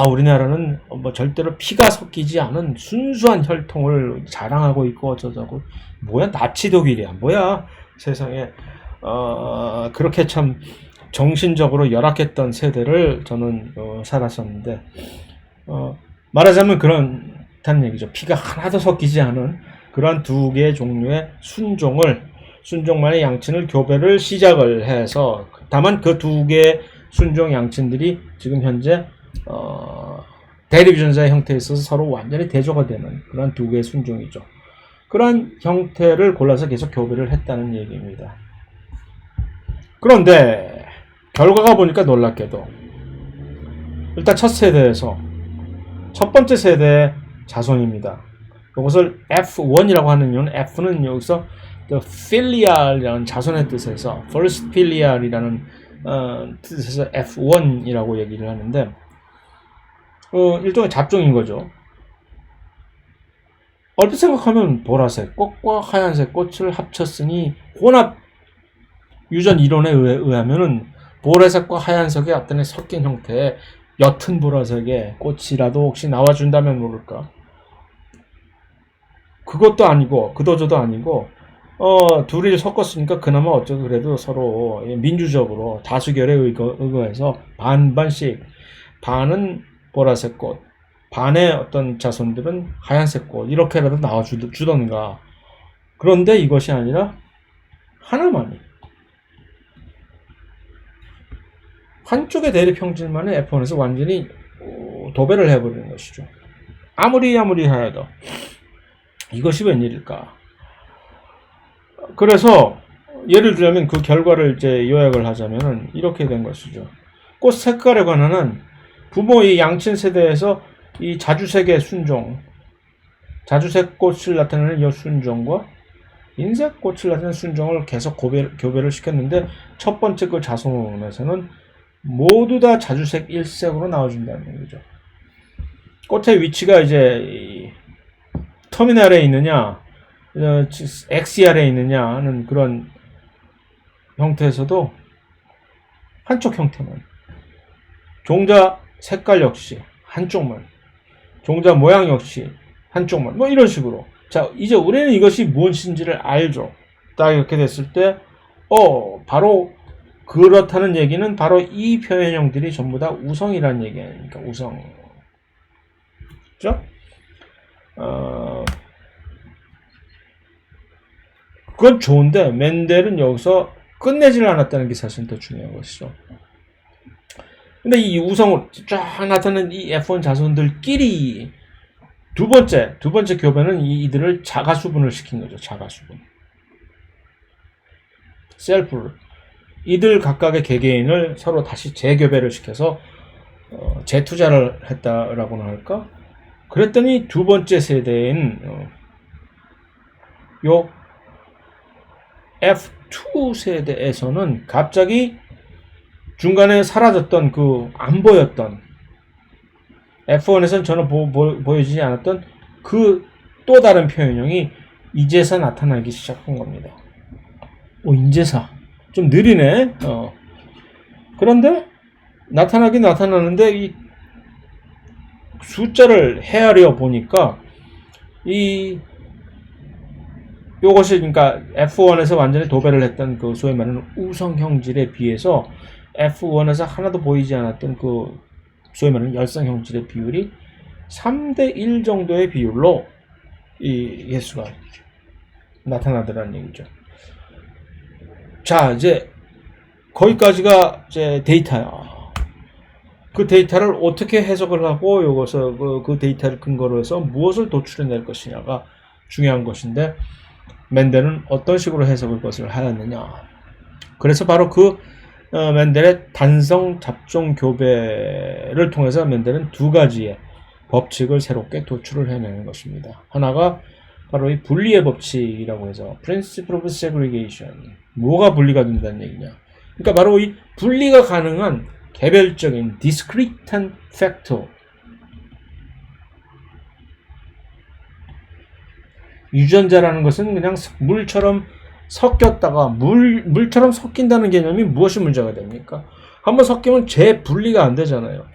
우리나라는 뭐 절대로 피가 섞이지 않은 순수한 혈통을 자랑하고 있고 어쩌자고, 뭐야 나치 독일이야 뭐야 세상에. 그렇게 참 정신적으로 열악했던 세대를 저는 살았었는데, 말하자면 그렇다는 얘기죠. 피가 하나도 섞이지 않은 그러한 두 개의 종류의 순종만의 양친을 교배를 시작을 해서, 다만 그 두 개의 순종 양친들이 지금 현재 대립전자의 형태에 있어서 서로 완전히 대조가 되는 그런 두 개의 순종이죠. 그러한 형태를 골라서 계속 교배를 했다는 얘기입니다. 그런데 결과가 보니까 놀랍게도 일단 첫 세대에서 첫 번째 세대의 자손입니다. 이것을 F1이라고 하는 이유는, F는 여기서 the filial이라는 자손의 뜻에서 first filial이라는 뜻에서 F1이라고 얘기를 하는데, 일종의 잡종인 거죠. 얼핏 생각하면 보라색 꽃과 하얀색 꽃을 합쳤으니, 혼합 유전 이론에 의하면은 보라색과 하얀색의 어떤 섞인 형태의 옅은 보라색의 꽃이라도 혹시 나와준다면 모를까. 그것도 아니고 그도저도 아니고 둘이 섞었으니까 그나마 어쩌고 그래도 서로 민주적으로 다수결에 의거해서 반반씩, 반은 보라색 꽃, 반의 어떤 자손들은 하얀색 꽃, 이렇게라도 나와주던가. 그런데 이것이 아니라 하나만이, 한쪽의 대립 형질만의 F1에서 완전히 도배를 해버리는 것이죠. 아무리 하여도 이것이 웬일일까? 그래서 예를 들자면 그 결과를 이제 요약을 하자면은 이렇게 된 것이죠. 꽃 색깔에 관한 부모의 양친 세대에서 이 자주색의 순종, 자주색 꽃을 나타내는 이 순종과 흰색 꽃을 나타내는 순종을 계속 교배를 시켰는데, 첫 번째 그 자손에서는 모두 다 자주색 일색으로 나와준다는 얘기죠. 꽃의 위치가 이제 터미널에 있느냐, XCR에 있느냐 하는 그런 형태에서도 한쪽 형태만, 종자 색깔 역시 한쪽만, 종자 모양 역시 한쪽만, 뭐 이런 식으로. 자, 이제 우리는 이것이 무엇인지를 알죠. 딱 이렇게 됐을 때 바로 그렇다는 얘기는 바로 이 표현형들이 전부 다 우성이라는 얘기 아닙니까? 우성. 그죠? 그건 좋은데 멘델은 여기서 끝내지를 않았다는 게 사실 더 중요한 것이죠. 근데 이 우성을 쫙 나타나는 이 F1 자손들끼리 두 번째 교배는 이들을 자가수분을 시킨 거죠. 자가수분. 셀프를. 이들 각각의 개개인을 서로 다시 재교배를 시켜서 재투자를 했다라고나 할까? 그랬더니 두 번째 세대인 요 F2 세대에서는 갑자기 중간에 사라졌던 안 보였던, F1에서는 전혀 보여지지 않았던 그 또 다른 표현형이 이제서 나타나기 시작한 겁니다. 인제사. 좀 느리네. 그런데 나타나긴 나타나는데 이 숫자를 헤아려 보니까 요것이 그러니까 F1에서 완전히 도배를 했던 그 소위 말하는 우성 형질에 비해서 F1에서 하나도 보이지 않았던 그 소위 말하는 열성 형질의 비율이 3대1 정도의 비율로 이 개수가 나타나더라는 얘기죠. 자, 이제 거기까지가 이제 데이터야. 그 데이터를 어떻게 해석을 하고 요것을 그 데이터를 근거로 해서 무엇을 도출해낼 것이냐가 중요한 것인데, 멘델은 어떤 식으로 해석을 것을 하였느냐. 그래서 바로 그 멘델의 단성 잡종 교배를 통해서 멘델은 두 가지의 법칙을 새롭게 도출을 해내는 것입니다. 하나가 바로 이 분리의 법칙이라고 해서 Principle of Segregation. 뭐가 분리가 된다는 얘기냐. 그러니까 바로 이 분리가 가능한 개별적인 discrete한 factor. 유전자라는 것은 그냥 물처럼 섞였다가 물처럼 섞인다는 개념이 무엇이 문제가 됩니까? 한번 섞이면 재분리가 안 되잖아요.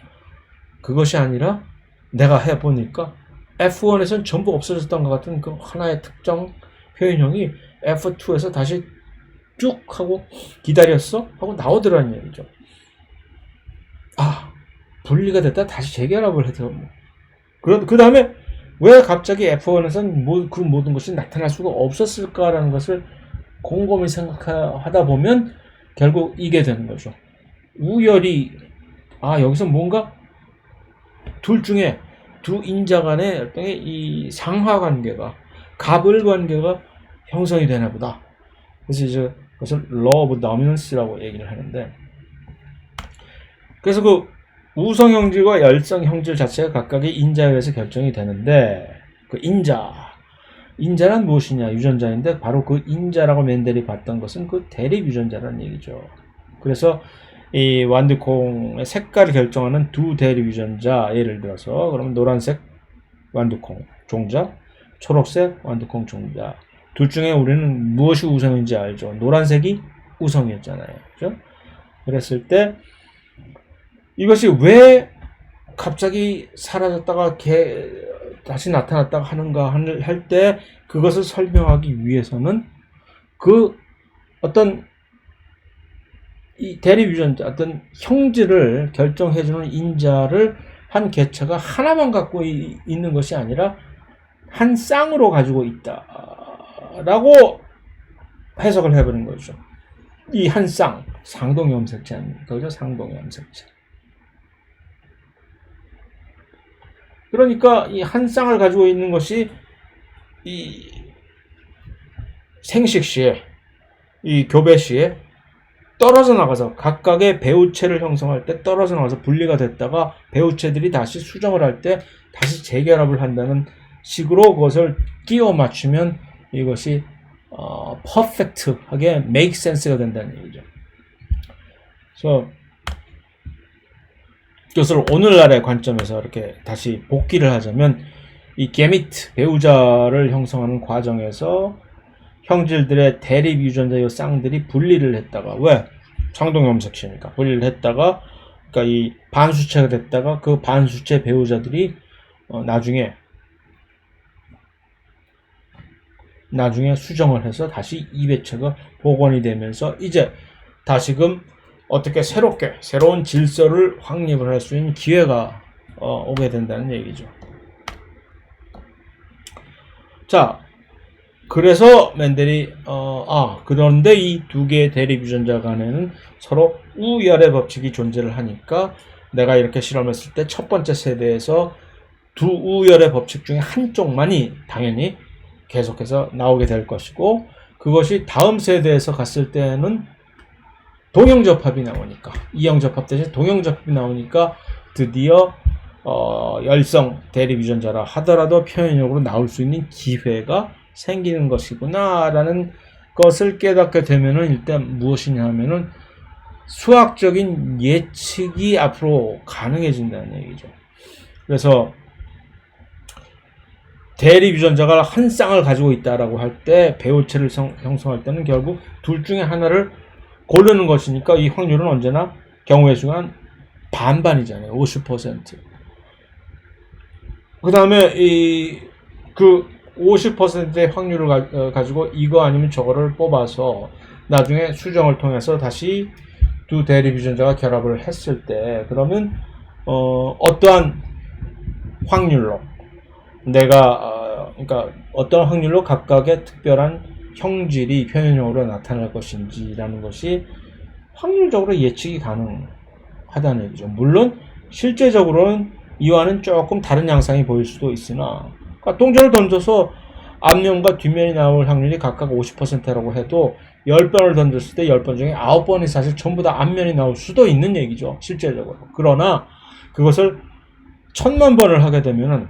그것이 아니라 내가 해보니까 F1에서는 전부 없어졌던 것 같은 그 하나의 특정 표현형이 F2에서 다시 쭉 하고 기다렸어? 하고 나오더라는 얘기죠. 분리가 됐다 다시 재결합을 해서 그 다음에 왜 갑자기 F1에서는 그 모든 것이 나타날 수가 없었을까라는 것을 곰곰이 생각하다 보면 결국 이게 되는 거죠. 우열이 여기서 뭔가 둘 중에 두 인자 간의 어떤 이 상하 관계가 갑을 관계가 형성이 되나 보다. 그래서 이제 그것을 law of dominance라고 얘기를 하는데, 그래서 그 우성 형질과 열성 형질 자체가 각각의 인자에 의해서 결정이 되는데, 그 인자란 무엇이냐? 유전자인데 바로 그 인자라고 맨델이 봤던 것은 그 대립 유전자라는 얘기죠. 그래서 이 완두콩의 색깔을 결정하는 두 대립 유전자, 예를 들어서 그러면 노란색 완두콩 종자, 초록색 완두콩 종자, 둘 중에 우리는 무엇이 우성인지 알죠. 노란색이 우성이었잖아요. 그죠? 그랬을 때 이것이 왜 갑자기 사라졌다가 다시 나타났다가 하는가 할 때, 그것을 설명하기 위해서는 그 어떤 이 대립 유전자, 어떤 형질을 결정해주는 인자를 한 개체가 하나만 갖고 있는 것이 아니라 한 쌍으로 가지고 있다라고 해석을 해버린 거죠. 이 한 쌍, 상동 염색체 아닙니까? 그죠? 상동 염색체. 그러니까 이 한 쌍을 가지고 있는 것이 이 생식 시에, 이 교배 시에 떨어져 나가서 각각의 배우체를 형성할 때 떨어져 나가서 분리가 됐다가 배우체들이 다시 수정을 할 때 다시 재결합을 한다는 식으로 그것을 끼워 맞추면 이것이 퍼펙트하게 make sense가 된다는 얘기죠. 그래서 그것을 오늘날의 관점에서 이렇게 다시 복기를 하자면, 이 게미트, 배우자를 형성하는 과정에서 형질들의 대립 유전자의 쌍들이 분리를 했다가, 왜? 상동염색체니까 분리를 했다가, 그러니까 이 반수체가 됐다가 그 반수체 배우자들이 나중에 수정을 해서 다시 이배체가 복원이 되면서 이제 다시금 어떻게 새로운 질서를 확립을 할 수 있는 기회가 오게 된다는 얘기죠. 자, 그래서 맨델이 그런데 이 두 개의 대립 유전자 간에는 서로 우열의 법칙이 존재를 하니까 내가 이렇게 실험했을 때 첫 번째 세대에서 두 우열의 법칙 중에 한쪽만이 당연히 계속해서 나오게 될 것이고, 그것이 다음 세대에서 갔을 때는 동형접합이 나오니까, 이형접합 대신 동형접합이 나오니까 드디어 열성 대립 유전자라 하더라도 표현력으로 나올 수 있는 기회가 생기는 것이구나 라는 것을 깨닫게 되면은 일단 무엇이냐 하면은 수학적인 예측이 앞으로 가능해진다는 얘기죠. 그래서 대립 유전자가 한 쌍을 가지고 있다라고 할 때 배우체를 형성할 때는 결국 둘 중에 하나를 고르는 것이니까 이 확률은 언제나 경우의 수가 반반이잖아요. 50%. 그 다음에 그 50%의 확률을 가지고 이거 아니면 저거를 뽑아서 나중에 수정을 통해서 다시 두 대립 유전자가 결합을 했을 때, 그러면 어떠한 확률로 그러니까 어떤 확률로 각각의 특별한 형질이 표현형으로 나타날 것인지라는 것이 확률적으로 예측이 가능하다는 얘기죠. 물론 실제적으로는 이와는 조금 다른 양상이 보일 수도 있으나, 그러니까 동전을 던져서 앞면과 뒷면이 나올 확률이 각각 50%라고 해도 10번을 던졌을 때 10번 중에 9번이 사실 전부 다 앞면이 나올 수도 있는 얘기죠. 실제적으로. 그러나 그것을 1000만 번을 하게 되면은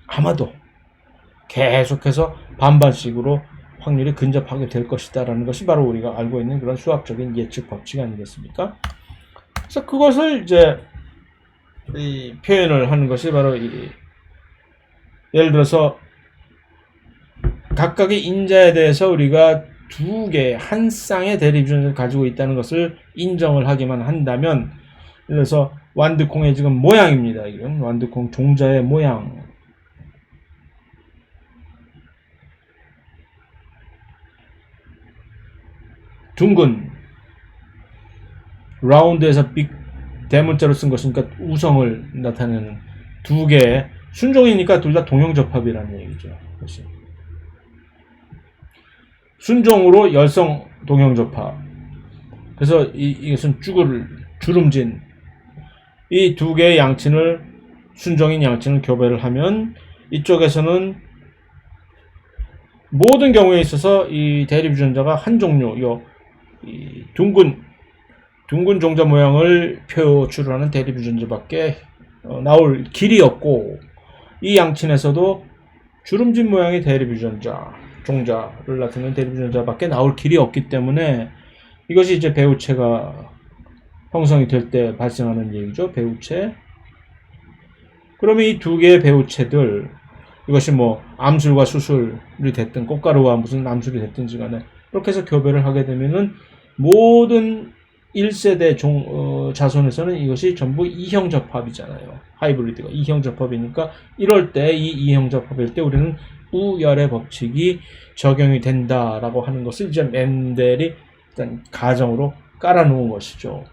아마도 계속해서 반반씩으로 확률이 근접하게 될 것이다라는 것이 바로 우리가 알고 있는 그런 수학적인 예측 법칙 아니겠습니까? 그래서 그것을 이제 표현을 하는 것이 바로 예를 들어서 각각의 인자에 대해서 우리가 두 개, 한 쌍의 대립 유전자를 가지고 있다는 것을 인정을 하기만 한다면, 예를 들어서 완두콩의 지금 모양입니다. 이건 완두콩 종자의 모양. 둥근 라운드에서 빅 대문자로 쓴 것이니까 우성을 나타내는 두 개의 순종이니까 둘 다 동형접합이라는 얘기죠. 그것이. 순종으로 열성 동형접합. 그래서 이것은 주름진 이 두 개의 양친을 순종인 양친을 교배를 하면 이쪽에서는 모든 경우에 있어서 이 대립유전자가 한 종류, 이 둥근 종자 모양을 표출하는 대립유전자밖에 나올 길이 없고, 이 양친에서도 주름진 모양의 대립유전자, 종자를 나타내는 대립유전자밖에 나올 길이 없기 때문에 이것이 이제 배우체가 형성이 될 때 발생하는 얘기죠. 배우체. 그러면 이 두 개의 배우체들, 이것이 뭐 암술과 수술이 됐든 꽃가루와 무슨 암술이 됐든지 간에 이렇게 해서 교배를 하게 되면은 모든 1세대 자손에서는 이것이 전부 이형접합이잖아요. 하이브리드가 이형접합이니까 이럴 때, 이 이형접합일 때 우리는 우열의 법칙이 적용이 된다라고 하는 것을 이제 멘델이 일단 가정으로 깔아놓은 것이죠.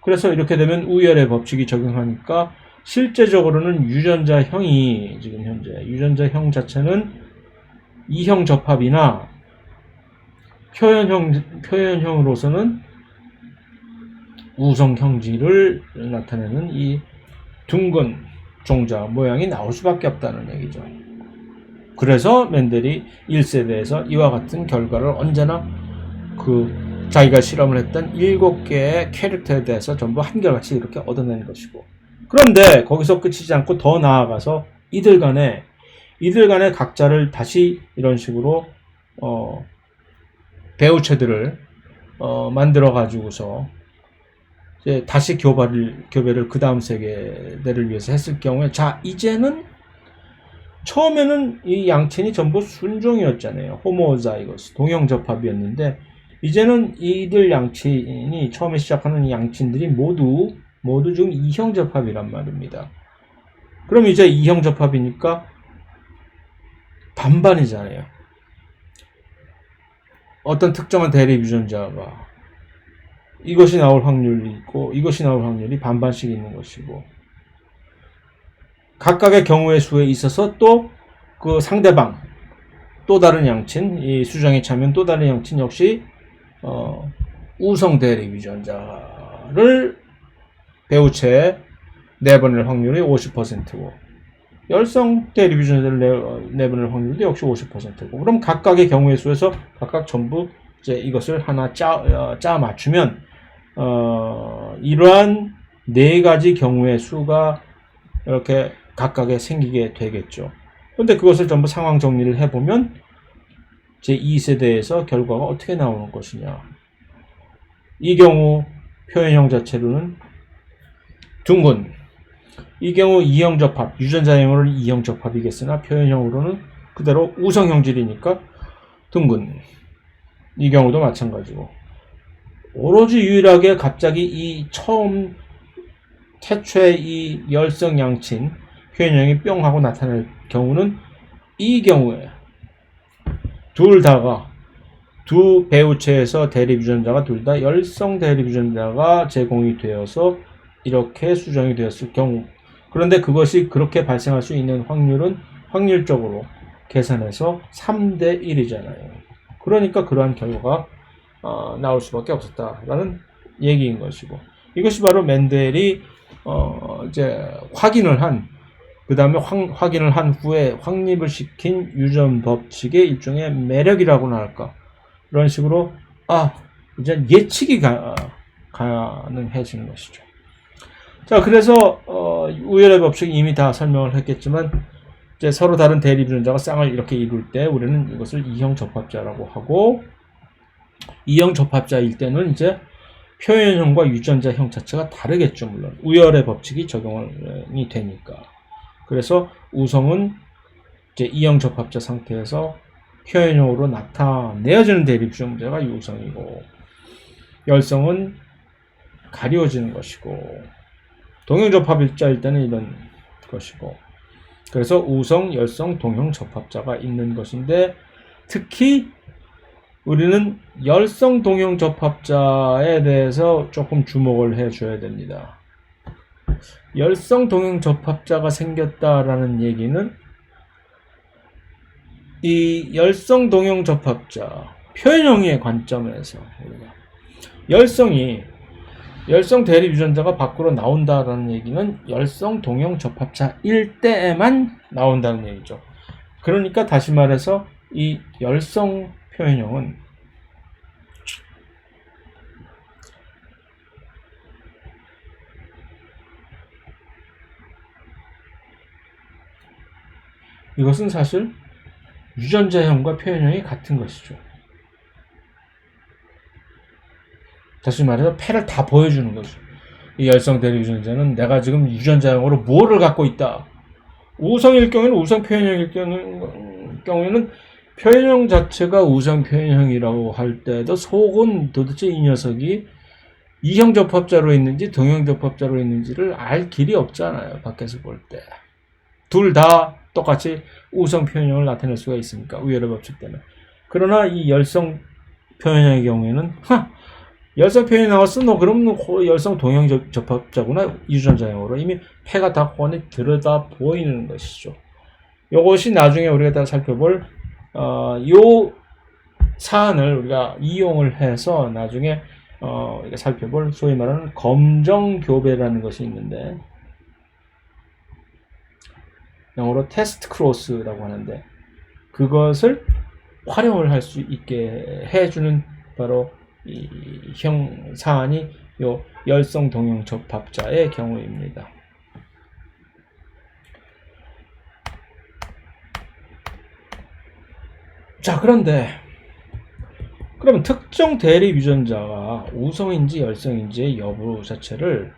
그래서 이렇게 되면 우열의 법칙이 적용하니까 실제적으로는 유전자형이 지금 현재 유전자형 자체는 이형접합이나 표현형으로서는 우성형질을 나타내는 이 둥근 종자 모양이 나올 수밖에 없다는 얘기죠. 그래서 멘델이 1세대에서 이와 같은 결과를 언제나 자기가 실험을 했던 7개의 캐릭터에 대해서 전부 한결같이 이렇게 얻어낸 것이고, 그런데 거기서 끝이지 않고 더 나아가서 이들 간에 각자를 다시 이런 식으로 배우체들을 만들어 가지고서 이제 다시 교배를 그 다음 세대를 위해서 했을 경우에, 자, 이제는 처음에는 이 양친이 전부 순종이었잖아요. 호모자이거스, 동형접합이었는데, 이제는 이들 양친이 처음에 시작하는 이 양친들이 모두 지금 이형접합이란 말입니다. 그럼 이제 이형접합이니까 반반이잖아요. 어떤 특정한 대립유전자가 이것이 나올 확률이 있고 이것이 나올 확률이 반반씩 있는 것이고, 각각의 경우의 수에 있어서 또 그 상대방, 또 다른 양친, 이 수정에 차면 또 다른 양친 역시 우성 대립유전자를 배우체에 내보낼 확률이 50%고 열성 대립유전자를 내보낼 확률도 역시 50%고, 그럼 각각의 경우의 수에서 각각 전부 이제 이것을 하나 짜 맞추면 이러한 네 가지 경우의 수가 이렇게 각각에 생기게 되겠죠. 그런데 그것을 전부 상황 정리를 해보면 제2세대에서 결과가 어떻게 나오는 것이냐. 이 경우 표현형 자체로는 둥근, 이 경우 이형접합, 유전자형으로는 이형접합이겠으나 표현형으로는 그대로 우성형질이니까 둥근. 이 경우도 마찬가지고, 오로지 유일하게 갑자기 이 처음 태초의 이 열성 양친 표현형이 뿅 하고 나타날 경우는, 이 경우에 두 배우체에서 대립유전자가 둘 다 열성 대립유전자가 제공이 되어서 이렇게 수정이 되었을 경우, 그런데 그것이 그렇게 발생할 수 있는 확률은 확률적으로 계산해서 3대 1이잖아요. 그러니까 그러한 결과가 나올 수밖에 없었다라는 얘기인 것이고, 이것이 바로 멘델이 이제 그 다음에 확인을 한 후에 확립을 시킨 유전 법칙의 일종의 매력이라고나 할까, 이런 식으로 이제 예측이 가능해지는 것이죠. 자, 그래서 우열의 법칙 이미 다 설명을 했겠지만, 이제 서로 다른 대립유전자가 쌍을 이렇게 이룰 때 우리는 이것을 이형접합자라고 하고, 이형접합자일 때는 이제 표현형과 유전자형 자체가 다르겠죠. 물론 우열의 법칙이 적용이 되니까. 그래서 우성은 이제 이형접합자 상태에서 표현형으로 나타내어지는 대립유전자가 유성이고, 열성은 가리워지는 것이고, 동형접합자일 때는 이런 것이고, 그래서 우성, 열성, 동형접합자가 있는 것인데, 특히 우리는 열성 동형접합자에 대해서 조금 주목을 해줘야 됩니다. 열성 동형 접합자가 생겼다라는 얘기는 이 열성 동형 접합자 표현형의 관점에서 우리가 열성 대립 유전자가 밖으로 나온다라는 얘기는 열성 동형 접합자일 때에만 나온다는 얘기죠. 그러니까 다시 말해서 이 열성 표현형은 이것은 사실 유전자형과 표현형이 같은 것이죠. 다시 말해서 패를 다 보여주는 거죠. 이 열성 대립 유전자는 내가 지금 유전자형으로 뭐를 갖고 있다. 우성일 경우에는 우성 표현형일 경우에는 표현형 자체가 우성 표현형이라고 할 때도 속은 도대체 이 녀석이 이형 접합자로 있는지 동형 접합자로 있는지를 알 길이 없잖아요. 밖에서 볼 때. 둘 다 똑같이 우성 표현형을 나타낼 수가 있습니까? 우열의 법칙 때문에. 그러나 이 열성 표현형의 경우에는 열성 표현이 나왔어? 너 그럼 열성 동형 접합자구나. 유전자형으로 이미 패가 다 훤히 들여다 보이는 것이죠. 이것이 나중에 우리가 다 살펴볼 요 사안을 우리가 이용을 해서 나중에 우리가 살펴볼 소위 말하는 검정교배라는 것이 있는데 영어로 테스트 크로스라고 하는데 그것을 활용을 할 수 있게 해주는 바로 이 사안이 요 열성 동형 접합자의 경우입니다. 자, 그런데 그러면 특정 대립 유전자가 우성인지 열성인지의 여부 자체를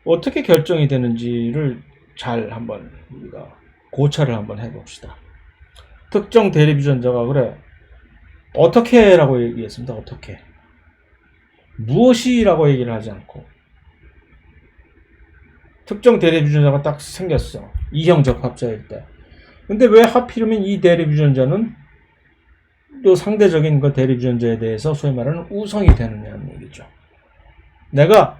어떻게 결정이 되는지를 잘 한번 우리가 고찰을 한번 해봅시다. 특정 대립 유전자가 그래 어떻게 라고 얘기했습니다. 어떻게 무엇이라고 얘기를 하지 않고 특정 대립 유전자가 딱 생겼어. 이형 접합자일 때. 근데 왜 하필이면 이 대립 유전자는 또 상대적인 그 대립 유전자에 대해서 소위 말하는 우성이 되느냐는 얘기죠. 내가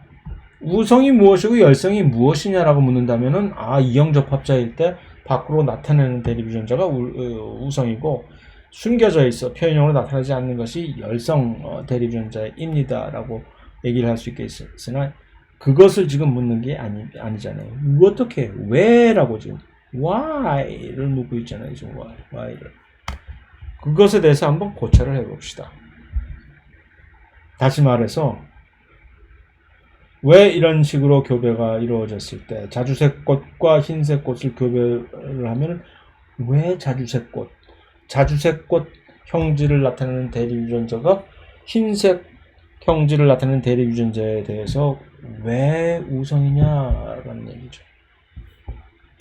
우성이 무엇이고 열성이 무엇이냐라고 묻는다면은 이형 접합자일 때 밖으로 나타내는 대립 유전자가 우성이고 숨겨져 있어 표현형으로 나타나지 않는 것이 열성 대립 유전자입니다 라고 얘기를 할 수 있겠으나 그것을 지금 묻는 게 아니잖아요. 어떻게 왜라고 지금 why를 묻고 있잖아요. 지금 why를 그것에 대해서 한번 고찰을 해봅시다. 다시 말해서 왜 이런 식으로 교배가 이루어졌을 때 자주색 꽃과 흰색 꽃을 교배를 하면 왜 자주색 꽃 형질을 나타내는 대립 유전자가 흰색 형질을 나타내는 대립 유전자에 대해서 왜 우성이냐라는 얘기죠.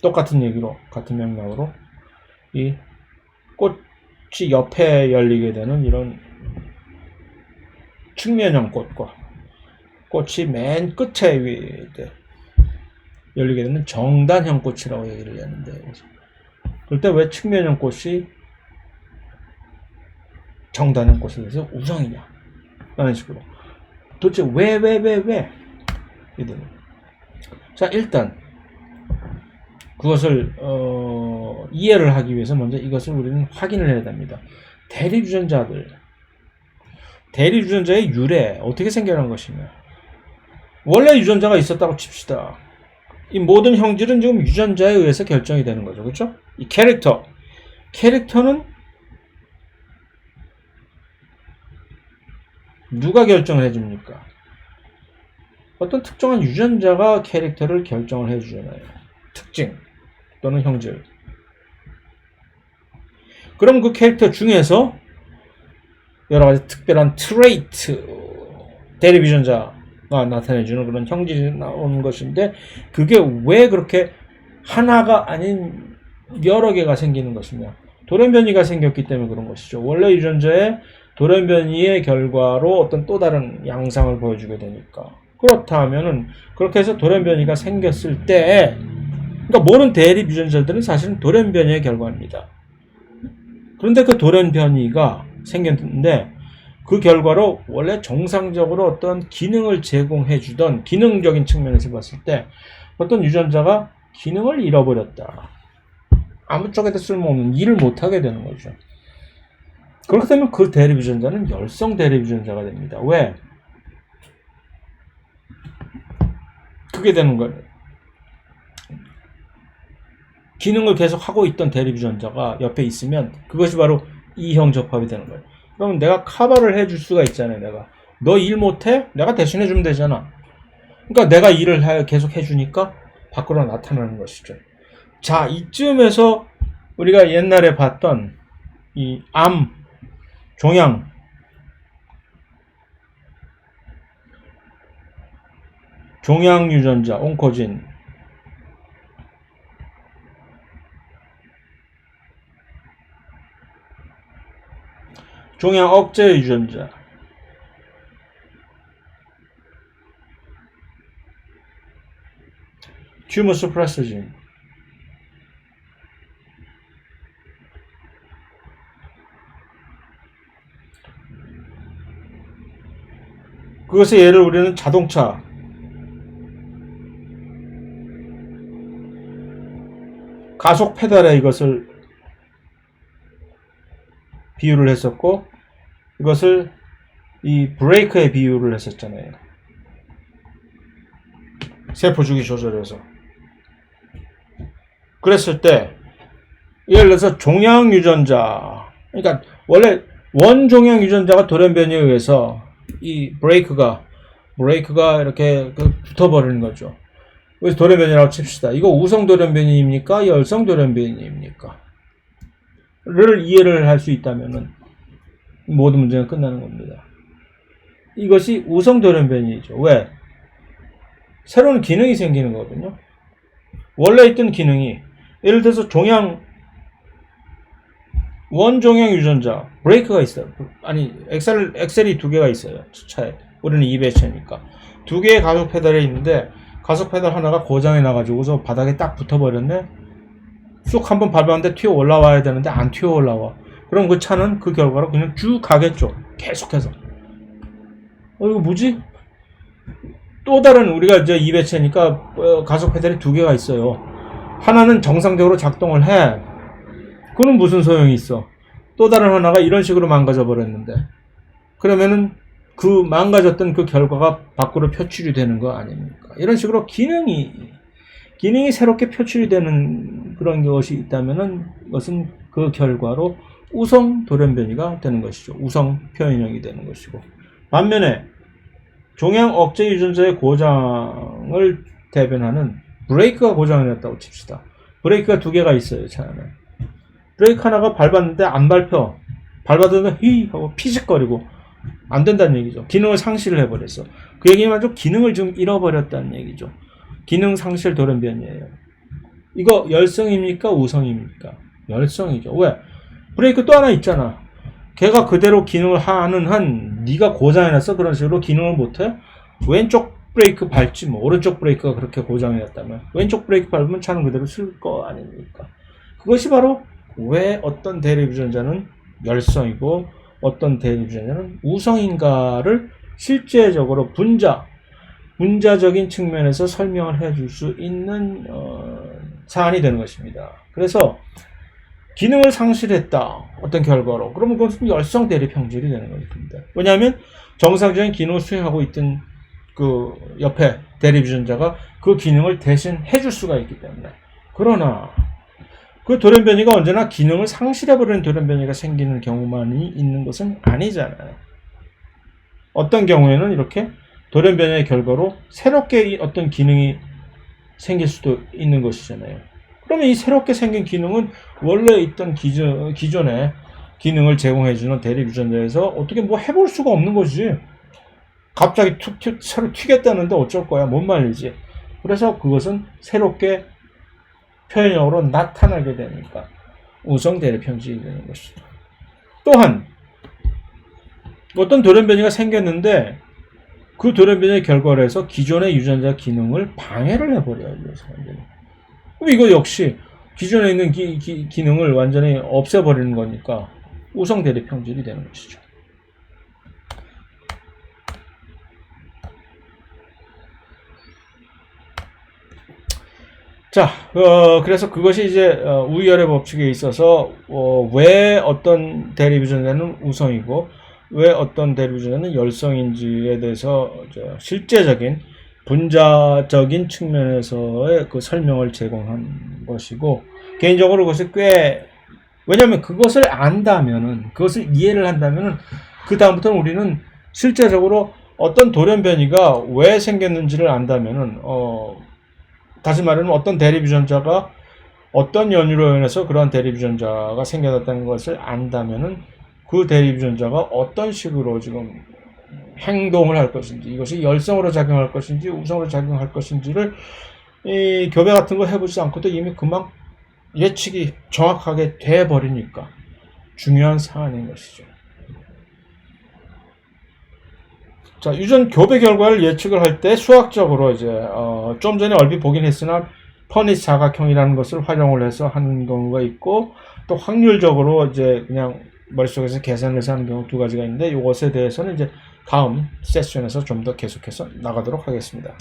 똑같은 얘기로 같은 맥락으로 이 꽃이 옆에 열리게 되는 이런 측면형 꽃과 꽃이 맨 끝에 열리게 되는 정단형 꽃이라고 얘기를 하는데 그럴 때 왜 측면형 꽃이 정단형 꽃에 대해서 우성이냐 라는 식으로 도대체 왜 자 일단 그것을 이해를 하기 위해서 먼저 이것을 우리는 확인을 해야 됩니다. 대립 유전자의 유래 어떻게 생겨난 것이냐. 원래 유전자가 있었다고 칩시다. 이 모든 형질은 지금 유전자에 의해서 결정이 되는 거죠. 그렇죠? 이 캐릭터는 누가 결정을 해줍니까? 어떤 특정한 유전자가 캐릭터를 결정을 해주잖아요. 특징 또는 형질. 그럼 그 캐릭터 중에서 여러 가지 특별한 트레이트, 대립 유전자가 나타내주는 그런 형질이 나오는 것인데 그게 왜 그렇게 하나가 아닌 여러 개가 생기는 것이냐. 돌연변이가 생겼기 때문에 그런 것이죠. 원래 유전자에 돌연변이의 결과로 어떤 또 다른 양상을 보여주게 되니까. 그렇다면은 그렇게 해서 돌연변이가 생겼을 때 그러니까 모든 대립 유전자들은 사실은 돌연변이의 결과입니다. 그런데 그 돌연변이가 생겼는데 그 결과로 원래 정상적으로 어떤 기능을 제공해 주던 기능적인 측면에서 봤을 때 어떤 유전자가 기능을 잃어버렸다. 아무 쪽에도 쓸모없는 일을 못하게 되는 거죠. 그렇게 되면 그 대립 유전자는 열성 대립 유전자가 됩니다. 왜? 그게 되는 거예요. 기능을 계속 하고 있던 대립 유전자가 옆에 있으면 그것이 바로 이형 접합이 되는 거예요. 그러면 내가 커버를 해줄 수가 있잖아요. 내가 너 일 못해? 내가 대신 해주면 되잖아. 그러니까 내가 일을 계속 해주니까 밖으로 나타나는 것이죠. 자, 이쯤에서 우리가 옛날에 봤던 이 암, 종양, 종양 유전자, 온코진, 종양 억제 유전자, 튜머 서프레서진, 그것의 예를 우리는 자동차, 가속 페달에 이것을 비유를 했었고 이것을 이 브레이크에 비유를 했었잖아요. 세포 주기 조절해서. 그랬을 때 예를 들어서 종양 유전자, 그러니까 원래 원종양 유전자가 돌연변이에 의해서 이 브레이크가 이렇게 붙어버리는 거죠. 그래서 돌연변이라고 칩시다. 이거 우성 돌연변이입니까? 열성 돌연변이입니까? 를 이해를 할 수 있다면은 모든 문제가 끝나는 겁니다. 이것이 우성 돌연변이죠. 왜? 새로운 기능이 생기는 거거든요. 원래 있던 기능이 예를 들어서 원종양 유전자 브레이크가 있어요. 아니 엑셀이 두 개가 있어요. 차에. 우리는 2배차니까 두 개의 가속 페달이 있는데 가속 페달 하나가 고장이 나가지고서 바닥에 딱 붙어버렸네. 쑥 한번 밟았는데 튀어 올라와야 되는데 안 튀어 올라와. 그럼 그 차는 그 결과로 그냥 쭉 가겠죠. 계속해서. 이거 뭐지? 또 다른 우리가 이제 2배차니까 가속 페달이 두 개가 있어요. 하나는 정상적으로 작동을 해. 그는 무슨 소용이 있어? 또 다른 하나가 이런 식으로 망가져 버렸는데 그러면은 그 망가졌던 그 결과가 밖으로 표출이 되는 거 아닙니까? 이런 식으로 기능이 새롭게 표출이 되는 그런 것이 있다면은 그것은 그 결과로 우성 돌연변이가 되는 것이죠. 우성 표현형이 되는 것이고 반면에 종양 억제 유전자의 고장을 대변하는 브레이크가 고장이 났다고 칩시다. 브레이크가 두 개가 있어요, 차 안에. 브레이크 하나가 밟았는데 안 밟혀. 밟았는데 휘 하고 피식거리고 안 된다는 얘기죠. 기능을 상실을 해버렸어. 그 얘기는 아주 기능을 좀 잃어버렸다는 얘기죠. 기능 상실 돌연변이에요. 이거 열성입니까? 우성입니까? 열성이죠. 왜? 브레이크 또 하나 있잖아. 걔가 그대로 기능을 하는 한 네가 고장해놨어? 그런 식으로 기능을 못해? 왼쪽 브레이크 밟지 뭐. 오른쪽 브레이크가 그렇게 고장해놨다면 왼쪽 브레이크 밟으면 차는 그대로 쓸 거 아닙니까? 그것이 바로 왜 어떤 대립 유전자는 열성이고 어떤 대립 유전자는 우성인가를 실제적으로 분자적인 측면에서 설명을 해줄 수 있는 사안이 되는 것입니다. 그래서 기능을 상실했다. 어떤 결과로. 그러면 그것은 열성 대립 형질이 되는 것입니다. 왜냐하면 정상적인 기능을 수행하고 있던 그 옆에 대립 유전자가 그 기능을 대신 해줄 수가 있기 때문에. 그러나 그 돌연변이가 언제나 기능을 상실해버리는 돌연변이가 생기는 경우만이 있는 것은 아니잖아요. 어떤 경우에는 이렇게 돌연변이의 결과로 새롭게 어떤 기능이 생길 수도 있는 것이잖아요. 그러면 이 새롭게 생긴 기능은 원래 있던 기존의 기능을 제공해주는 대립 유전자에서 어떻게 뭐 해볼 수가 없는 거지. 갑자기 새로 튀겠다는데 어쩔 거야. 못 말리지. 그래서 그것은 새롭게 표현형으로 나타나게 되니까 우성 대립 형질이 되는 것이죠. 또한 어떤 돌연변이가 생겼는데 그 돌연변이의 결과로 해서 기존의 유전자 기능을 방해를 해버려요. 그럼 이거 역시 기존에 있는 기능을 완전히 없애버리는 거니까 우성 대립 형질이 되는 것이죠. 자, 그래서 그것이 이제 우위열의 법칙에 있어서 왜 어떤 대리부전자는 우성이고 왜 어떤 대리부전자는 열성인지에 대해서 실제적인 분자적인 측면에서의 그 설명을 제공한 것이고, 개인적으로 그것이 왜냐하면 그것을 안다면은, 그것을 이해를 한다면은 그 다음부터는 우리는 실제적으로 어떤 돌연변이가 왜 생겼는지를 안다면은 다시 말하면 어떤 대리부전자가 어떤 연유로 인해서 그러한 대리부전자가 생겨났다는 것을 안다면은 그 대리부전자가 어떤 식으로 지금 행동을 할 것인지, 이것이 열성으로 작용할 것인지 우성으로 작용할 것인지를 이 교배 같은 거 해보지 않고도 이미 금방 예측이 정확하게 돼버리니까 중요한 사안인 것이죠. 자, 유전 교배 결과를 예측을 할 때 수학적으로 이제 좀 전에 얼핏 보긴 했으나 퍼니스 사각형이라는 것을 활용을 해서 하는 경우가 있고, 또 확률적으로 이제 그냥 머릿속에서 계산을 해서 하는 경우 두 가지가 있는데, 이것에 대해서는 이제 다음 세션에서 좀 더 계속해서 나가도록 하겠습니다.